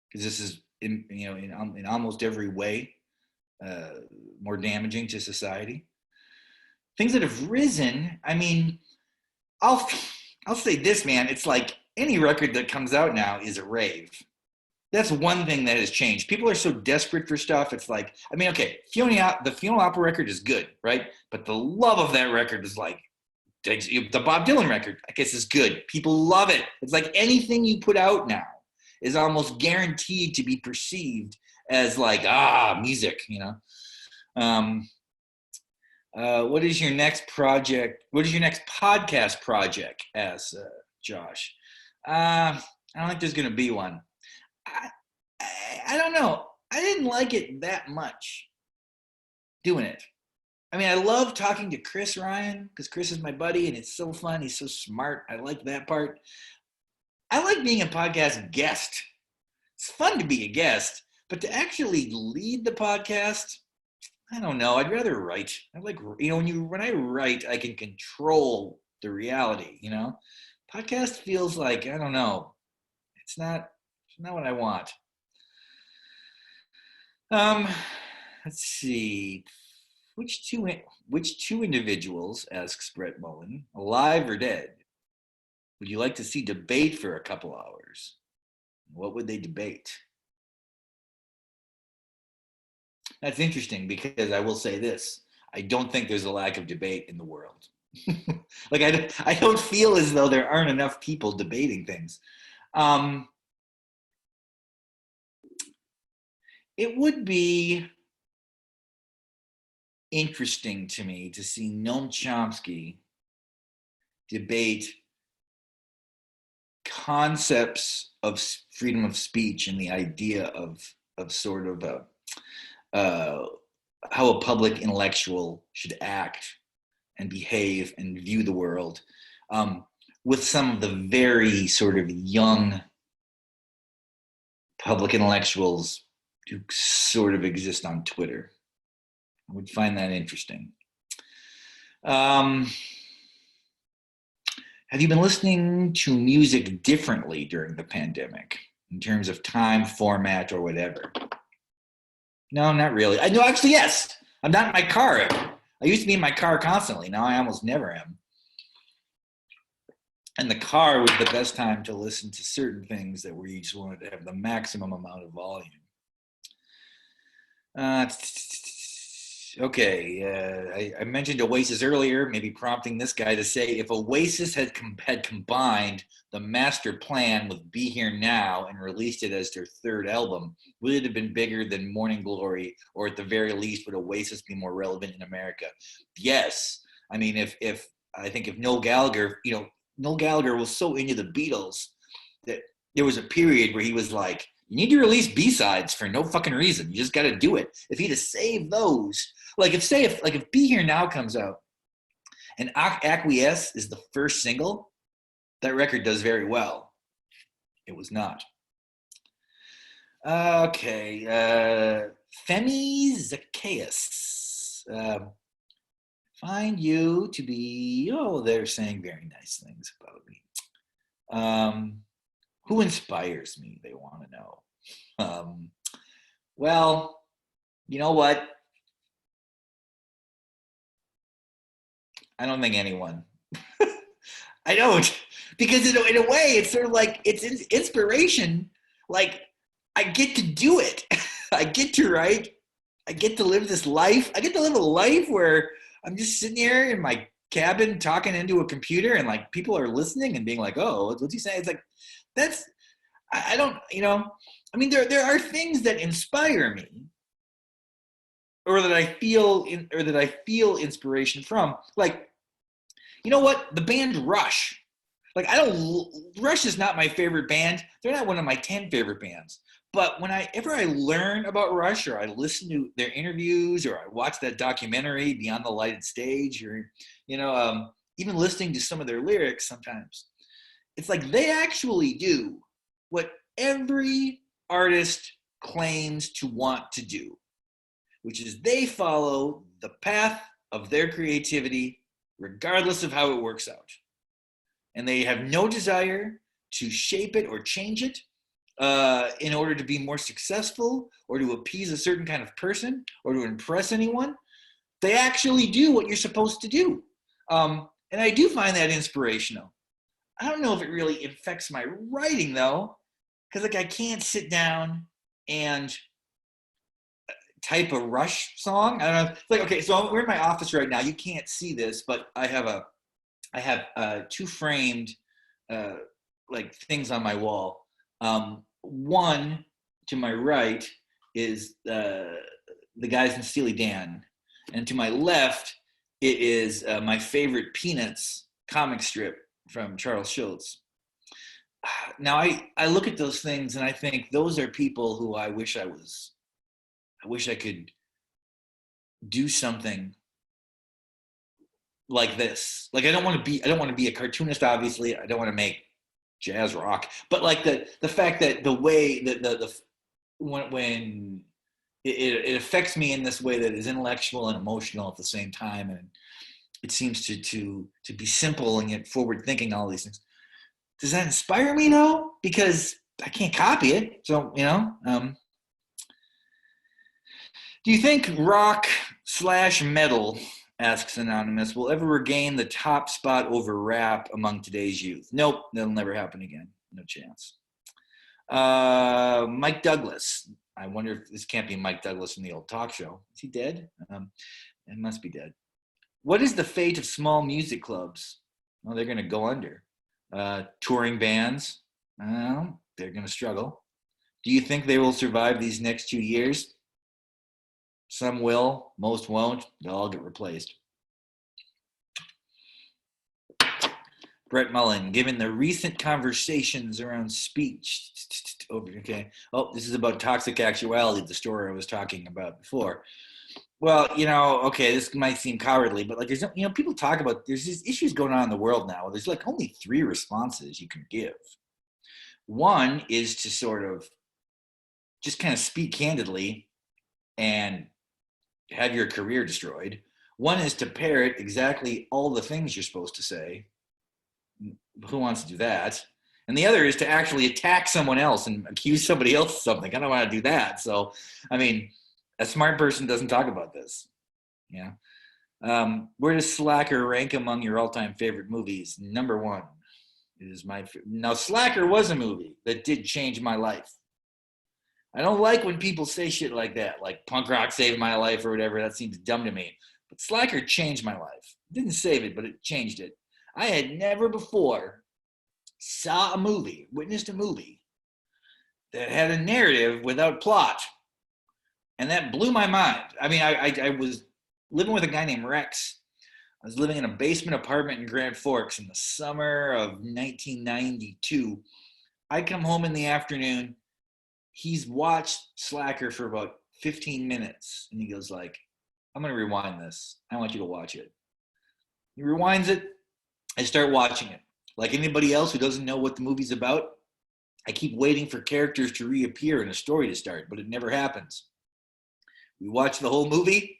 because this is in almost every way more damaging to society. Things that have risen, I mean, I'll say this, man. It's like any record that comes out now is a rave. That's one thing that has changed. People are so desperate for stuff. It's like, I mean, okay, the Fiona Apple record is good, right? But the love of that record is like, the Bob Dylan record, I guess, is good. People love it. It's like anything you put out now is almost guaranteed to be perceived as like, music, What is your next project? What is your next podcast project? Asks Josh. I don't think there's going to be one. I, I don't know. I didn't like it that much doing it. I mean, I love talking to Chris Ryan because Chris is my buddy and it's so fun. He's so smart. I like that part. I like being a podcast guest. It's fun to be a guest, but to actually lead the podcast, I don't know. I'd rather write. I like, when I write, I can control the reality, Podcast feels like, I don't know. It's not what I want. Let's see. Which two individuals, asks Brett Mullen, alive or dead, would you like to see debate for a couple hours? What would they debate? That's interesting because I will say this. I don't think there's a lack of debate in the world. Like I don't feel as though there aren't enough people debating things. It would be interesting to me to see Noam Chomsky debate concepts of freedom of speech and the idea of sort of how a public intellectual should act and behave and view the world, with some of the very sort of young public intellectuals who sort of exist on Twitter. I would find that interesting. Have you been listening to music differently during the pandemic in terms of time, format, or whatever? No, not really. No, actually, yes. I'm not in my car. I used to be in my car constantly. Now I almost never am. And the car was the best time to listen to certain things that where you just wanted to have the maximum amount of volume. Okay, I mentioned Oasis earlier, maybe prompting this guy to say, if Oasis had combined the master plan with Be Here Now and released it as their third album, would it have been bigger than Morning Glory, or at the very least, would Oasis be more relevant in America? Yes. I mean, if Noel Gallagher, Noel Gallagher was so into the Beatles that there was a period where he was like, you need to release B-sides for no fucking reason. You just got to do it. If he'd have saved those, if Be Here Now comes out and Acquiesce is the first single, that record does very well. It was not. Okay. Femi Zacchaeus. Find you to be, they're saying very nice things about me. Who inspires me, they want to know. Well, you know what? I don't think anyone. I don't. Because in a way, it's sort of like, it's inspiration. Like, I get to do it. I get to write. I get to live this life. I get to live a life where I'm just sitting here in my cabin talking into a computer and like people are listening and being like, oh, what's he saying? It's like, I don't, I mean, there are things that inspire me or that I feel inspiration from. Like, you know what? The band Rush. Like, Rush is not my favorite band. They're not one of my 10 favorite bands. But whenever I learn about Rush, or I listen to their interviews, or I watch that documentary Beyond the Lighted Stage, or even listening to some of their lyrics sometimes, it's like they actually do what every artist claims to want to do, which is they follow the path of their creativity regardless of how it works out. And they have no desire to shape it or change it in order to be more successful or to appease a certain kind of person or to impress anyone. They actually do what you're supposed to do. And I do find that inspirational. I don't know if it really affects my writing, though, because I can't sit down and type a Rush song. I don't know. It's like, okay, so we're in my office right now. You can't see this, but I have two framed things on my wall. One to my right is the guys in Steely Dan, and to my left It is my favorite Peanuts comic strip from Charles Schulz. Now I look at those things and I think those are people who I wish I could do something like this. Like I don't want to be a cartoonist, obviously. I don't want to make jazz rock, but like the fact that the way that the when it affects me in this way that is intellectual and emotional at the same time, and it seems to be simple and yet forward thinking, all these things. Does that inspire me though? Because I can't copy it. So, do you think rock/metal, asks Anonymous, will ever regain the top spot over rap among today's youth? Nope, that'll never happen again. No chance. Mike Douglas. I wonder if this can't be Mike Douglas from the old talk show. Is he dead? It must be dead. What is the fate of small music clubs? Well, they're going to go under. Touring bands, they're going to struggle. Do you think they will survive these next 2 years? Some will, most won't. They'll all get replaced. Brett Mullen, given the recent conversations around speech, okay. Oh, this is about toxic actuality, the story I was talking about before. Well, okay, this might seem cowardly, but like there's, people talk about, there's these issues going on in the world now. There's like only 3 responses you can give. One is to sort of just kind of speak candidly and have your career destroyed. One is to parrot exactly all the things you're supposed to say. Who wants to do that? And the other is to actually attack someone else and accuse somebody else of something. I don't want to do that. So, I mean, a smart person doesn't talk about this. Yeah. Where does Slacker rank among your all-time favorite movies? Number 1 is now Slacker was a movie that did change my life. I don't like when people say shit like that, like punk rock saved my life or whatever. That seems dumb to me. But Slacker changed my life. It didn't save it, but it changed it. I had never before witnessed a movie that had a narrative without plot. And that blew my mind. I mean, I was living with a guy named Rex. I was living in a basement apartment in Grand Forks in the summer of 1992. I come home in the afternoon. He's watched Slacker for about 15 minutes. And he goes like, I'm going to rewind this. I want you to watch it. He rewinds it. I start watching it. Like anybody else who doesn't know what the movie's about, I keep waiting for characters to reappear and a story to start, but it never happens. We watch the whole movie,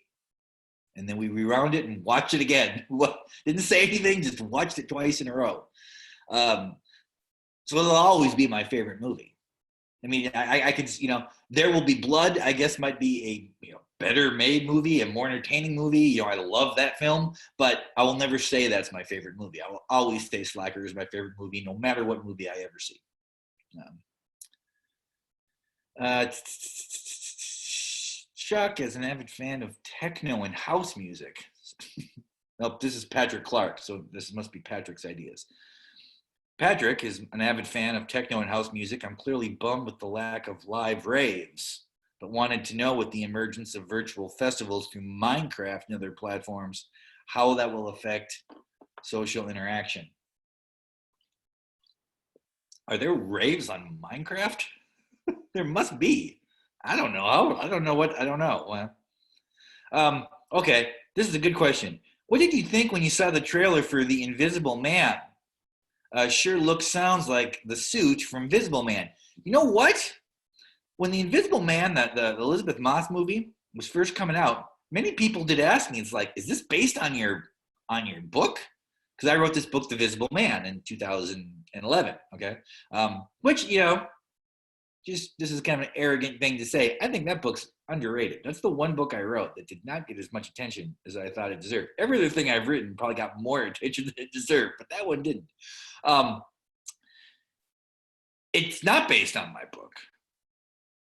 and then we rewound it and watch it again. Didn't say anything, just watched it twice in a row. So it'll always be my favorite movie. I mean, I could, There Will Be Blood, I guess, might be a better made movie, a more entertaining movie. I love that film, but I will never say that's my favorite movie. I will always say Slacker is my favorite movie, no matter what movie I ever see. Chuck is an avid fan of techno and house music. Oh, this is Patrick Clark, so this must be Patrick's ideas. Patrick is an avid fan of techno and house music. I'm clearly bummed with the lack of live raves, but wanted to know with the emergence of virtual festivals through Minecraft and other platforms, how that will affect social interaction. Are there raves on Minecraft? There must be. I don't know. I don't know. Well, okay, this is a good question. What did you think when you saw the trailer for The Invisible Man? Sure looks, sounds like the suit from Invisible Man. You know what? When The Invisible Man, the Elizabeth Moss movie, was first coming out, many people did ask me, it's like, is this based on your book? Because I wrote this book, The Visible Man, in 2011, okay? Which, this is kind of an arrogant thing to say. I think that book's underrated. That's the one book I wrote that did not get as much attention as I thought it deserved. Every other thing I've written probably got more attention than it deserved, but that one didn't. It's not based on my book.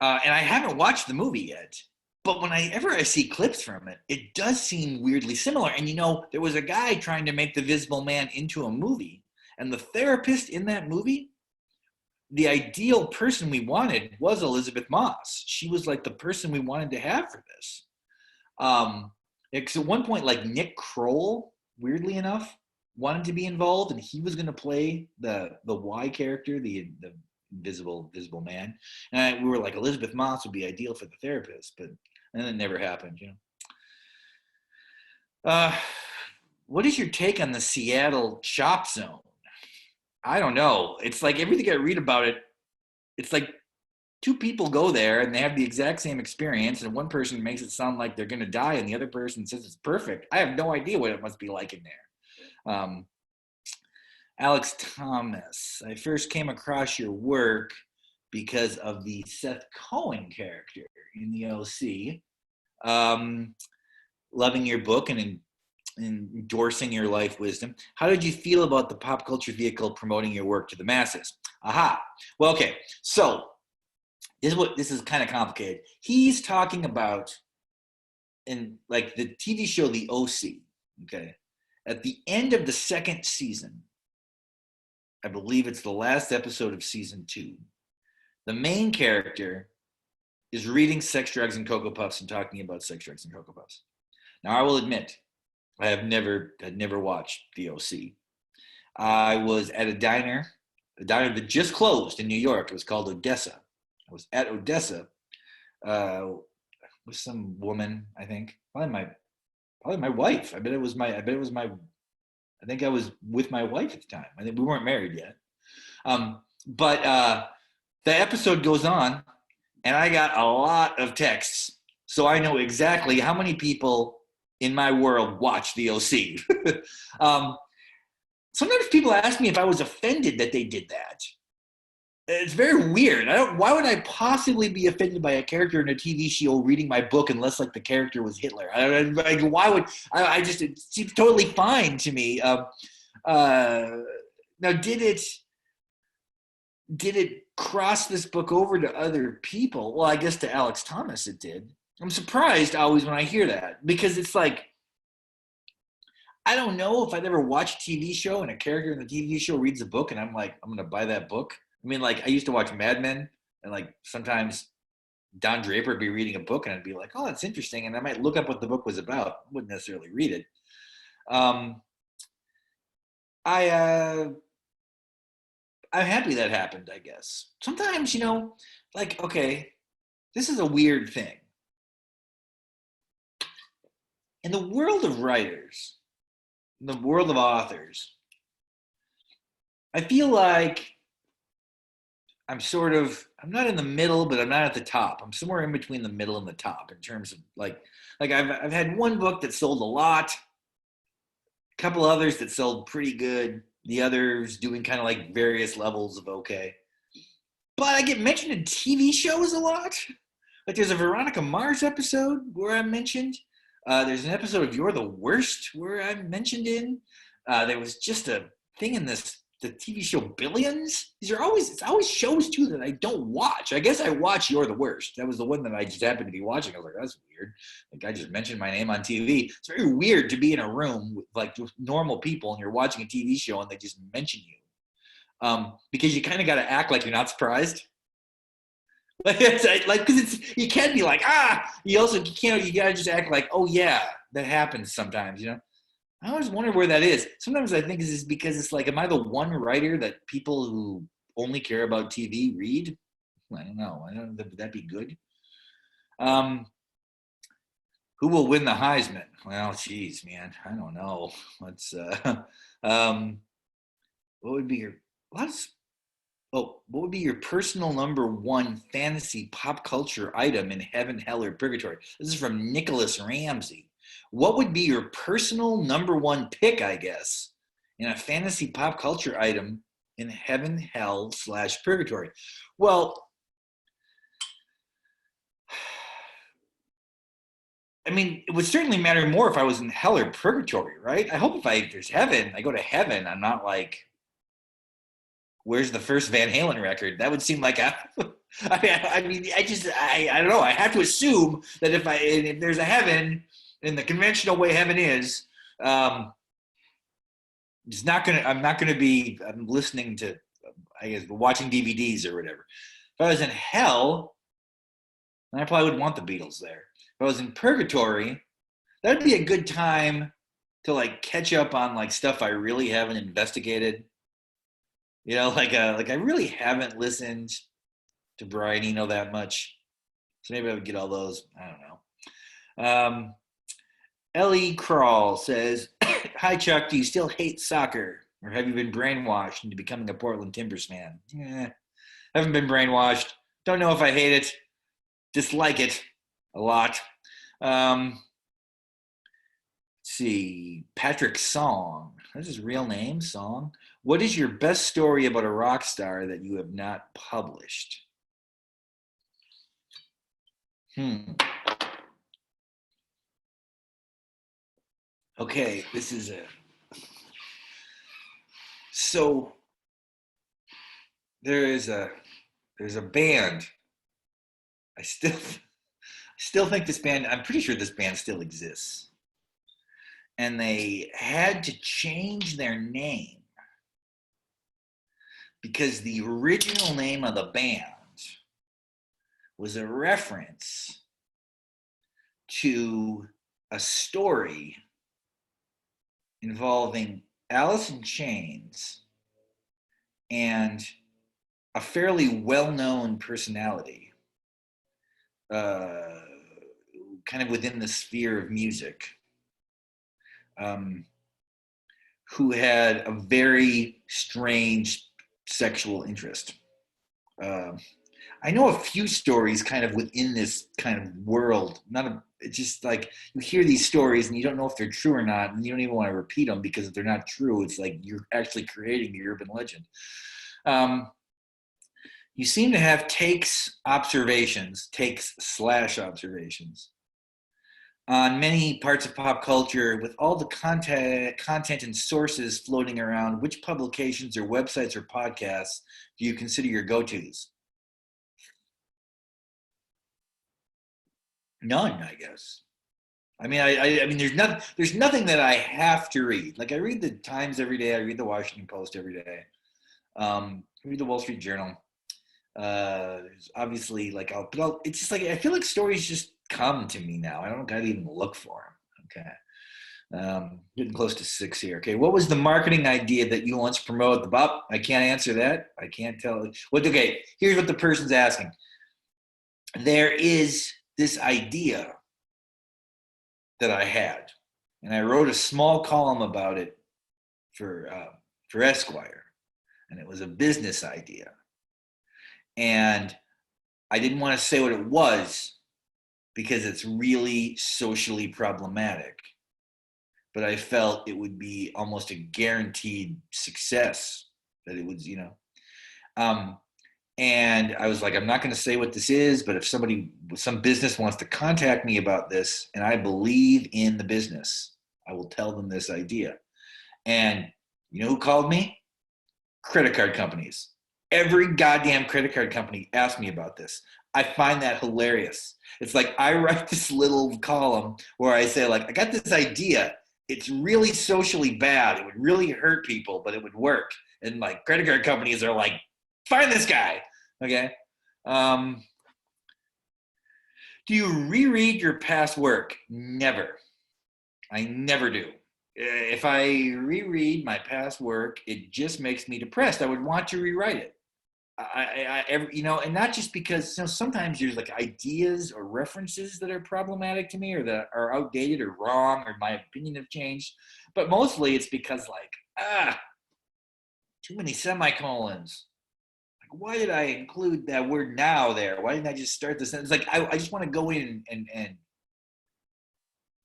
And I haven't watched the movie yet. But whenever I see clips from it, it does seem weirdly similar. And there was a guy trying to make The Visible Man into a movie. And the therapist in that movie, the ideal person we wanted was Elizabeth Moss. She was like the person we wanted to have for this. Because at one point, like Nick Kroll, weirdly enough, wanted to be involved, and he was going to play the Y character, the visible man. And we were like, Elizabeth Moss would be ideal for the therapist, but and it never happened, you know. What is your take on the Seattle shop zone? I don't know. It's like everything I read about it, it's like two people go there and they have the exact same experience, and one person makes it sound like they're going to die and the other person says it's perfect. I have no idea what it must be like in there. Alex Thomas, I first came across your work because of the Seth Cohen character in the OC. Loving your book and endorsing your life wisdom. How did you feel about the pop culture vehicle promoting your work to the masses? Aha. Well, okay. So this is kind of complicated. He's talking about in like the TV show The OC. Okay. At the end of the second season, I believe it's the last episode of season 2, the main character is reading Sex, Drugs, and Cocoa Puffs and talking about Sex, Drugs, and Cocoa Puffs. Now, I will admit, I had never watched The OC. I was at a diner that just closed in New York. It was called Odessa. I was at Odessa with some woman, I think, probably my wife. I think I was with my wife at the time. I think we weren't married yet. But the episode goes on, and I got a lot of texts, so I know exactly how many people in my world watch The OC. Sometimes people ask me if I was offended that they did that. It's very weird. Why would I possibly be offended by a character in a TV show reading my book unless like the character was Hitler? Why would I just, it seems totally fine to me. Now, did it cross this book over to other people? Well, I guess to Alex Thomas it did. I'm surprised always when I hear that, because it's like, I don't know if I'd ever watched a TV show and a character in the TV show reads a book and I'm like, I'm going to buy that book. I mean, like, I used to watch Mad Men, and like sometimes Don Draper would be reading a book and I'd be like, oh, that's interesting. And I might look up what the book was about. I wouldn't necessarily read it. I'm happy that happened, I guess. Sometimes, like, okay, this is a weird thing. In the world of writers, in the world of authors, I feel like I'm not in the middle, but I'm not at the top. I'm somewhere in between the middle and the top in terms of like I've had one book that sold a lot, a couple others that sold pretty good, the others doing kind of like various levels of okay. But I get mentioned in TV shows a lot. Like there's a Veronica Mars episode where I'm mentioned. There's an episode of You're the Worst where I'm mentioned in. There was just a thing in the TV show Billions. It's always shows too that I don't watch. I guess I watch You're the Worst. That was the one that I just happened to be watching. I was like, that's weird. Like I just mentioned my name on TV. It's very weird to be in a room with like normal people and you're watching a TV show and they just mention you. Because you kind of got to act like you're not surprised. Because you can't be like, you gotta just act like, oh yeah, that happens sometimes, I always wonder where that is. Sometimes I think it's because it's like, am I the one writer that people who only care about TV read? I don't know. Would that be good? Who will win the Heisman? Well, geez, man, I don't know. Let's. What would be your personal number one fantasy pop culture item in heaven, hell, or purgatory? This is from Nicholas Ramsey. What would be your personal number one pick, I guess, in a fantasy pop culture item in heaven, hell / purgatory? Well, I mean, it would certainly matter more if I was in hell or purgatory, right? I hope if there's heaven, I go to heaven. I'm not like, where's the first Van Halen record? That would seem like I don't know. I have to assume that if there's a heaven in the conventional way heaven is, I'm listening to, I guess, watching DVDs or whatever. If I was in hell, then I probably would want the Beatles there. If I was in purgatory, that'd be a good time to like catch up on like stuff I really haven't investigated. You know, like I really haven't listened to Brian Eno that much. So maybe I would get all those. I don't know. Ellie Crawl says, "Hi Chuck, do you still hate soccer, or have you been brainwashed into becoming a Portland Timbers fan?" Haven't been brainwashed. Don't know if I hate it. Dislike it a lot. Let's see. Patrick Song. That's his real name, Song. What is your best story about a rock star that you have not published? Okay, this is a. So there's a band. I still think this band. I'm pretty sure this band still exists, and they had to change their name because the original name of the band was a reference to a story involving Alice in Chains and a fairly well-known personality, kind of within the sphere of music, who had a very strange sexual interest. I know a few stories kind of within this kind of world. It's just like you hear these stories and you don't know if they're true or not, and you don't even want to repeat them because if they're not true, it's like you're actually creating the urban legend. You seem to have takes observations on many parts of pop culture with all the content and sources floating around. Which publications or websites or podcasts do you consider your go-tos? None, I guess. I mean, I mean, there's nothing that I have to read. Like I read the Times every day. I read the Washington Post every day. I read the Wall Street Journal. There's obviously like it's just like I feel like stories just come to me now. I don't gotta even look for them. Okay. Getting close to 6 here. Okay, what was the marketing idea that you once promoted? I can't answer that. I can't tell. Okay, here's what the person's asking. There is this idea that I had, and I wrote a small column about it for Esquire, and it was a business idea, and I didn't want to say what it was because it's really socially problematic, but I felt it would be almost a guaranteed success, that it was, and I was like, I'm not going to say what this is, but if some business wants to contact me about this and I believe in the business, I will tell them this idea. And you know who called me? Credit card companies. Every goddamn credit card company asked me about this. I find that hilarious. It's like I write this little column where I say, like, I got this idea. It's really socially bad. It would really hurt people, but it would work. And like credit card companies are like, find this guy. Okay. Do you reread your past work? Never. I never do. If I reread my past work, it just makes me depressed. I would want to rewrite it. And not just because sometimes there's like ideas or references that are problematic to me or that are outdated or wrong or my opinion have changed, but mostly it's because like too many semicolons. Like, why did I include that word now there? Why didn't I just start the sentence? Like I just want to go in and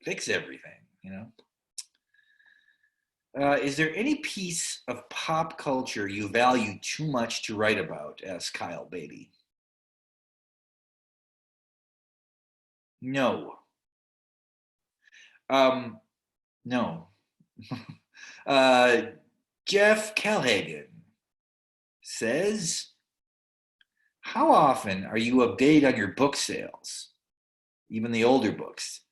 fix everything, Is there any piece of pop culture you value too much to write about? Asked Kyle Baby. No. No. Jeff Calhagen says, how often are you updated on your book sales? Even the older books.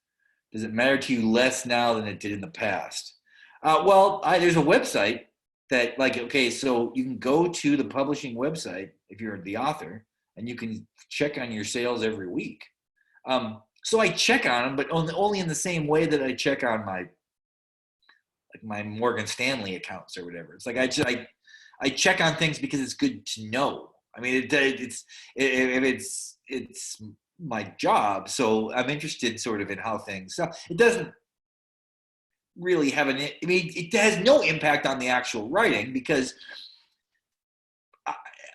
Does it matter to you less now than it did in the past? There's a website that so you can go to the publishing website if you're the author, and you can check on your sales every week. So I check on them, but only in the same way that I check on my Morgan Stanley accounts or whatever. It's like I check on things because it's good to know. I mean, it's my job, so I'm interested sort of in how things. So it doesn't really have it has no impact on the actual writing because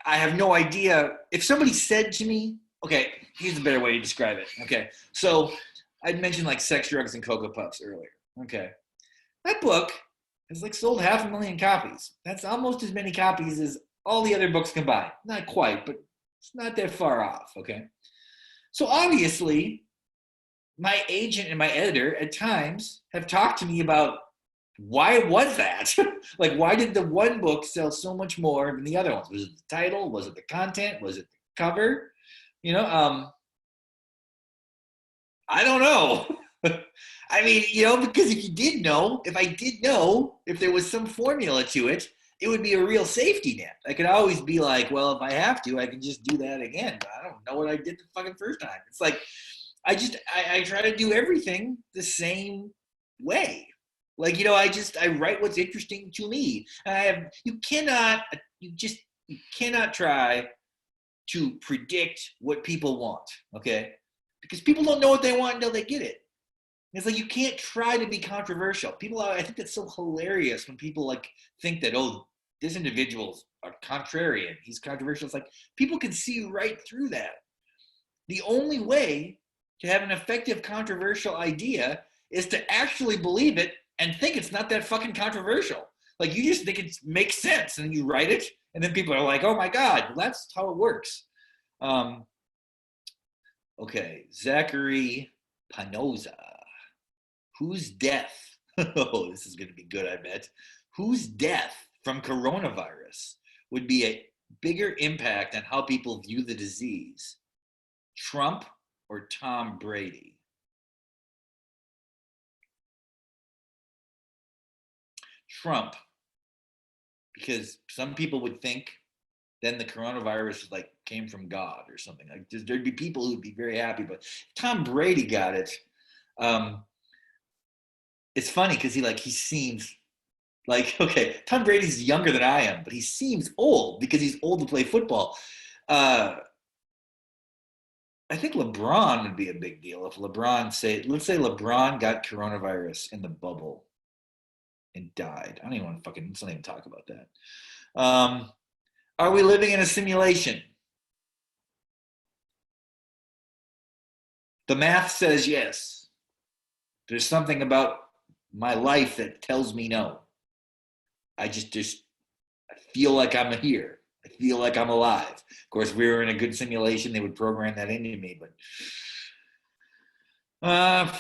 I have no idea if somebody said to me, okay, here's a better way to describe it. Okay, so I'd mentioned like Sex, Drugs, and Cocoa Puffs earlier. Okay, that book has like sold 500,000 copies. That's almost as many copies as all the other books combined. Not quite, but it's not that far off. Okay, so obviously my agent and my editor at times have talked to me about why was that? Like, why did the one book sell so much more than the other ones? Was it the title? Was it the content? Was it the cover? You know, I don't know. I mean, because if I did know, if there was some formula to it, it would be a real safety net. I could always be like, well, if I have to, I can just do that again. But I don't know what I did the fucking first time. It's like, I try to do everything the same way. Like, I write what's interesting to me. And you cannot try to predict what people want, okay? Because people don't know what they want until they get it. It's like you can't try to be controversial. I think that's so hilarious when people like think that, oh, this individual's a contrarian, he's controversial. It's like people can see right through that. The only way to have an effective controversial idea is to actually believe it and think it's not that fucking controversial. Like you just think it makes sense and you write it and then people are like, oh my God, well, that's how it works. Okay, Zachary Panoza. Whose death? Oh, this is going to be good, I bet. Whose death from coronavirus would be a bigger impact on how people view the disease? Trump or Tom Brady? Trump, because some people would think then the coronavirus like came from God or something. Like there'd be people who'd be very happy, but Tom Brady got it. It's funny because he seems like, okay, Tom Brady's younger than I am, but he seems old because he's old to play football. I think LeBron would be a big deal if let's say LeBron got coronavirus in the bubble and died. I don't even want to let's not even talk about that. Are we living in a simulation? The math says yes. There's something about my life that tells me no. I just I feel like I'm here. I feel like I'm alive. Of course, if we were in a good simulation, they would program that into me. But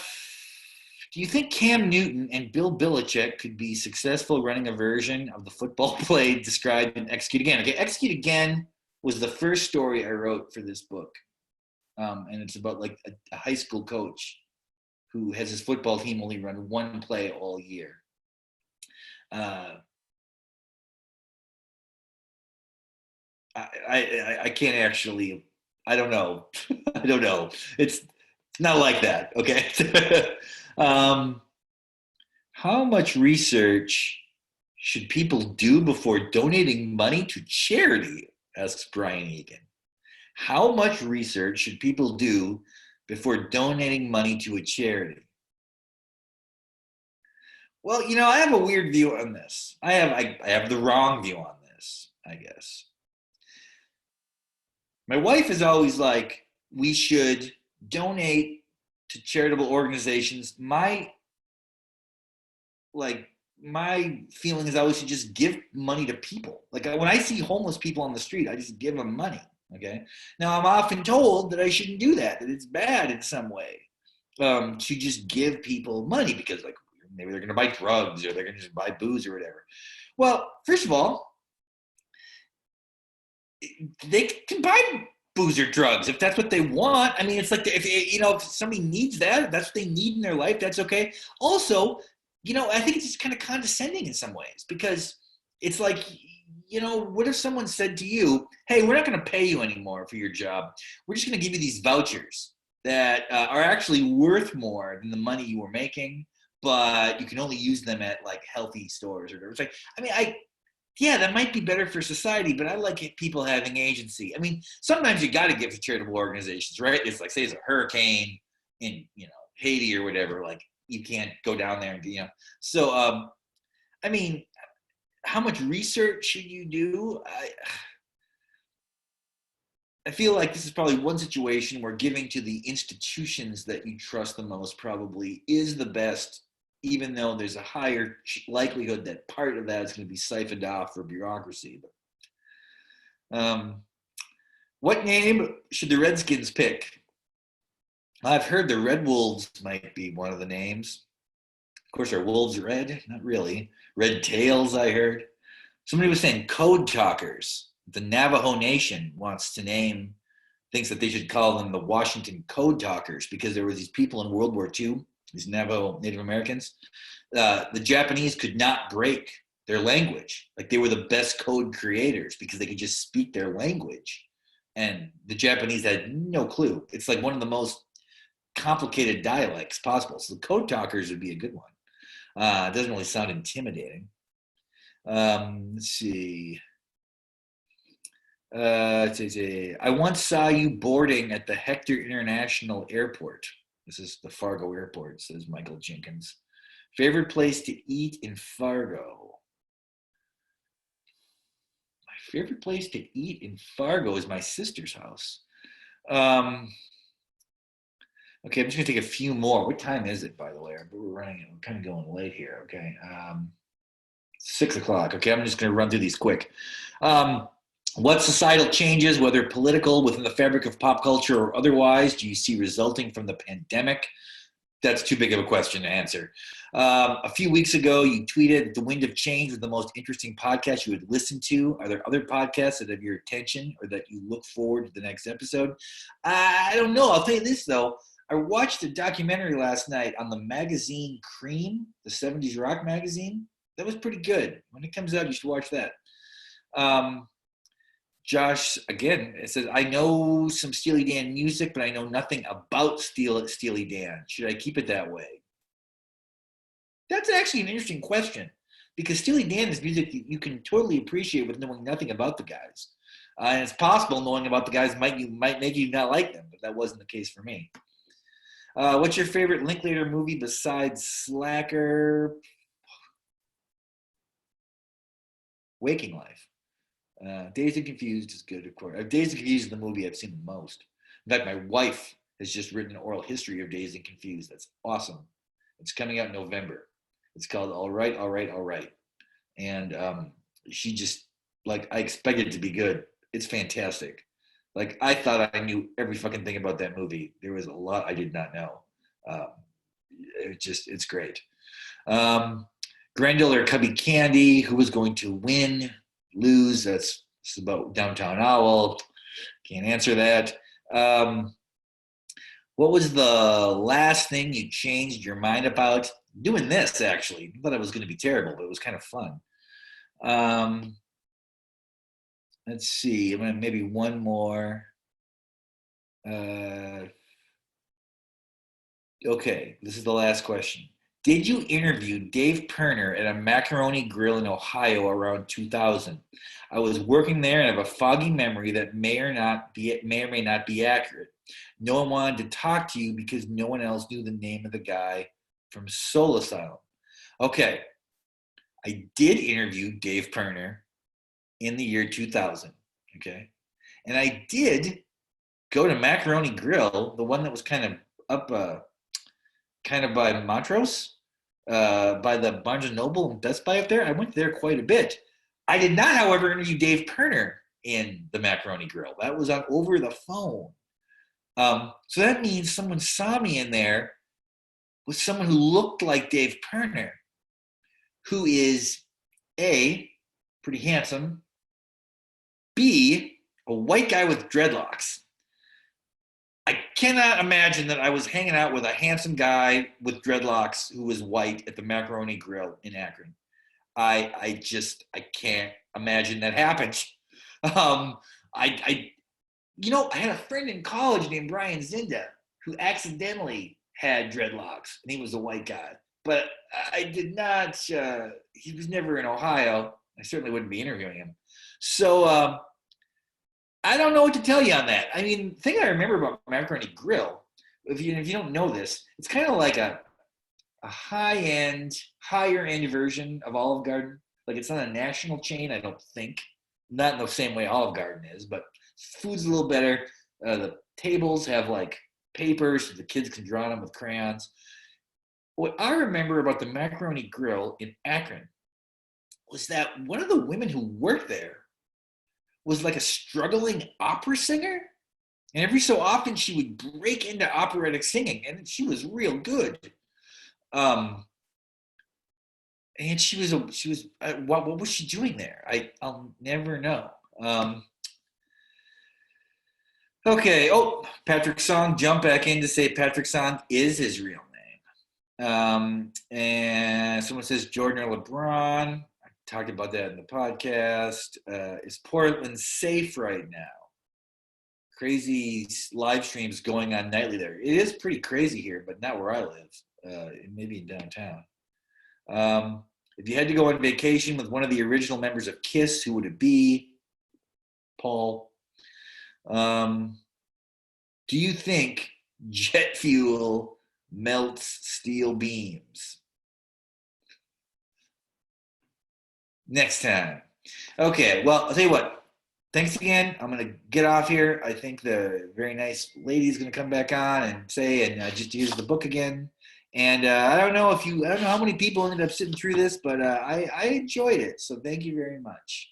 do you think Cam Newton and Bill Belichick could be successful running a version of the football play described in Execute Again? Okay, Execute Again was the first story I wrote for this book. And it's about like a high school coach who has his football team only run one play all year. I can't actually, I don't know. I don't know. It's not like that, okay? How much research should people do before donating money to charity? Asks Brian Egan. How much research should people do before donating money to a charity? Well, I have a weird view on this. I have the wrong view on this, I guess. My wife is always like, we should donate to charitable organizations. My feeling is always to just give money to people. Like when I see homeless people on the street, I just give them money. Okay. Now I'm often told that I shouldn't do that it's bad in some way to just give people money because like maybe they're going to buy drugs or they're going to just buy booze or whatever. Well, first of all, they can buy booze or drugs if that's what they want. I mean, it's like if somebody needs that, if that's what they need in their life, that's okay. Also, I think it's just kind of condescending in some ways because it's like, what if someone said to you, hey, we're not going to pay you anymore for your job. We're just going to give you these vouchers that are actually worth more than the money you were making, but you can only use them at like healthy stores or whatever. It's like, I mean, yeah, that might be better for society, but I like it, people having agency. I mean, sometimes you got to give to charitable organizations, right? It's like, say it's a hurricane in, Haiti or whatever, like you can't go down there and, So, I mean, how much research should you do? I feel like this is probably one situation where giving to the institutions that you trust the most probably is the best, even though there's a higher likelihood that part of that is going to be siphoned off for bureaucracy. What name should the Redskins pick? I've heard the Red Wolves might be one of the names. Of course, are wolves red? Not really. Red tails, I heard. Somebody was saying code talkers. The Navajo Nation thinks that they should call them the Washington Code Talkers because there were these people in World War II, these Navajo Native Americans. The Japanese could not break their language. Like they were the best code creators because they could just speak their language. And the Japanese had no clue. It's like one of the most complicated dialects possible. So the Code Talkers would be a good one. It doesn't really sound intimidating. Let's see. I once saw you boarding at the Hector International Airport. This is the Fargo Airport, says Michael Jenkins. Favorite place to eat in Fargo? My favorite place to eat in Fargo is my sister's house. Okay, I'm just gonna take a few more. What time is it, by the way? We're kind of going late here. Okay, 6 o'clock. Okay, I'm just gonna run through these quick. What societal changes, whether political, within the fabric of pop culture or otherwise, do you see resulting from the pandemic? That's too big of a question to answer. A few weeks ago, you tweeted The Wind of Change was the most interesting podcast you would listen to. Are there other podcasts that have your attention or that you look forward to the next episode? I don't know. I'll tell you this, though. I watched a documentary last night on the magazine Cream, the 70s rock magazine. That was pretty good. When it comes out, you should watch that. Josh, again, it says, I know some Steely Dan music, but I know nothing about Steely Dan. Should I keep it that way? That's actually an interesting question because Steely Dan is music that you can totally appreciate with knowing nothing about the guys. And it's possible knowing about the guys might make you not like them, but that wasn't the case for me. What's your favorite Linklater movie besides Slacker? Waking Life. Dazed and Confused is good, of course. Dazed and Confused is the movie I've seen the most. In fact, my wife has just written an oral history of Dazed and Confused. That's awesome. It's coming out in November. It's called All Right, All Right, All Right. And she just, like, I expected it to be good. It's fantastic. Like, I thought I knew every fucking thing about that movie. There was a lot I did not know. It's great. Grendel or Cubby Candy, who was going to win? Lose, that's about Downtown Owl. Can't answer that. What was the last thing you changed your mind about? Doing this, actually. I thought it was going to be terrible, but it was kind of fun. Let's see. Maybe one more. Okay, this is the last question. Did you interview Dave Perner at a macaroni grill in Ohio around 2000? I was working there and have a foggy memory that may or may not be accurate. No one wanted to talk to you because no one else knew the name of the guy from Soul Asylum. Okay, I did interview Dave Perner in the year 2000. Okay, and I did go to Macaroni Grill, the one that was kind of up. Kind of by Montrose, by the Barnes & Noble and Best Buy up there. I went there quite a bit. I did not, however, interview Dave Perner in the Macaroni Grill. That was on over the phone. So that means someone saw me in there with someone who looked like Dave Perner, who is A, pretty handsome, B, a white guy with dreadlocks. I cannot imagine that I was hanging out with a handsome guy with dreadlocks who was white at the Macaroni Grill in Akron. I can't imagine that happened. I had a friend in college named Brian Zinda, who accidentally had dreadlocks, and he was a white guy. But I did not, he was never in Ohio. I certainly wouldn't be interviewing him. So I don't know what to tell you on that. I mean, the thing I remember about Macaroni Grill, if you don't know this, it's kind of like a high-end, higher-end version of Olive Garden. Like, it's not a national chain, I don't think. Not in the same way Olive Garden is, but food's a little better. The tables have, like, papers so the kids can draw them with crayons. What I remember about the Macaroni Grill in Akron was that one of the women who worked there was like a struggling opera singer. And every so often she would break into operatic singing, and she was real good. And she was what was she doing there? I'll never know. Okay. Oh, Patrick Song jumped back in to say Patrick Song is his real name. And someone says Jordan or LeBron. I talked about that in the podcast. Is Portland safe right now? Crazy live streams going on nightly there. It is pretty crazy here, but not where I live. Maybe in downtown. If you had to go on vacation with one of the original members of KISS, who would it be? Paul. Do you think jet fuel melts steel beams? Next time. Okay, well, I'll tell you what. Thanks again. I'm going to get off here. I think the very nice lady is going to come back on and say, and just use the book again. And I don't know how many people ended up sitting through this, but I enjoyed it. So thank you very much.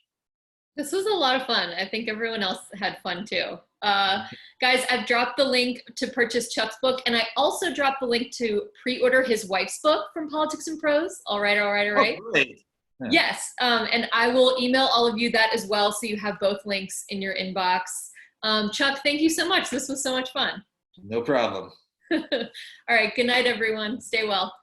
This was a lot of fun. I think everyone else had fun too. Guys, I've dropped the link to purchase Chuck's book, and I also dropped the link to pre-order his wife's book from Politics and Prose. All right. Oh, great. Yeah. Yes, and I will email all of you that as well, so you have both links in your inbox. Chuck, thank you so much. This was so much fun. No problem. All right, good night, everyone. Stay well.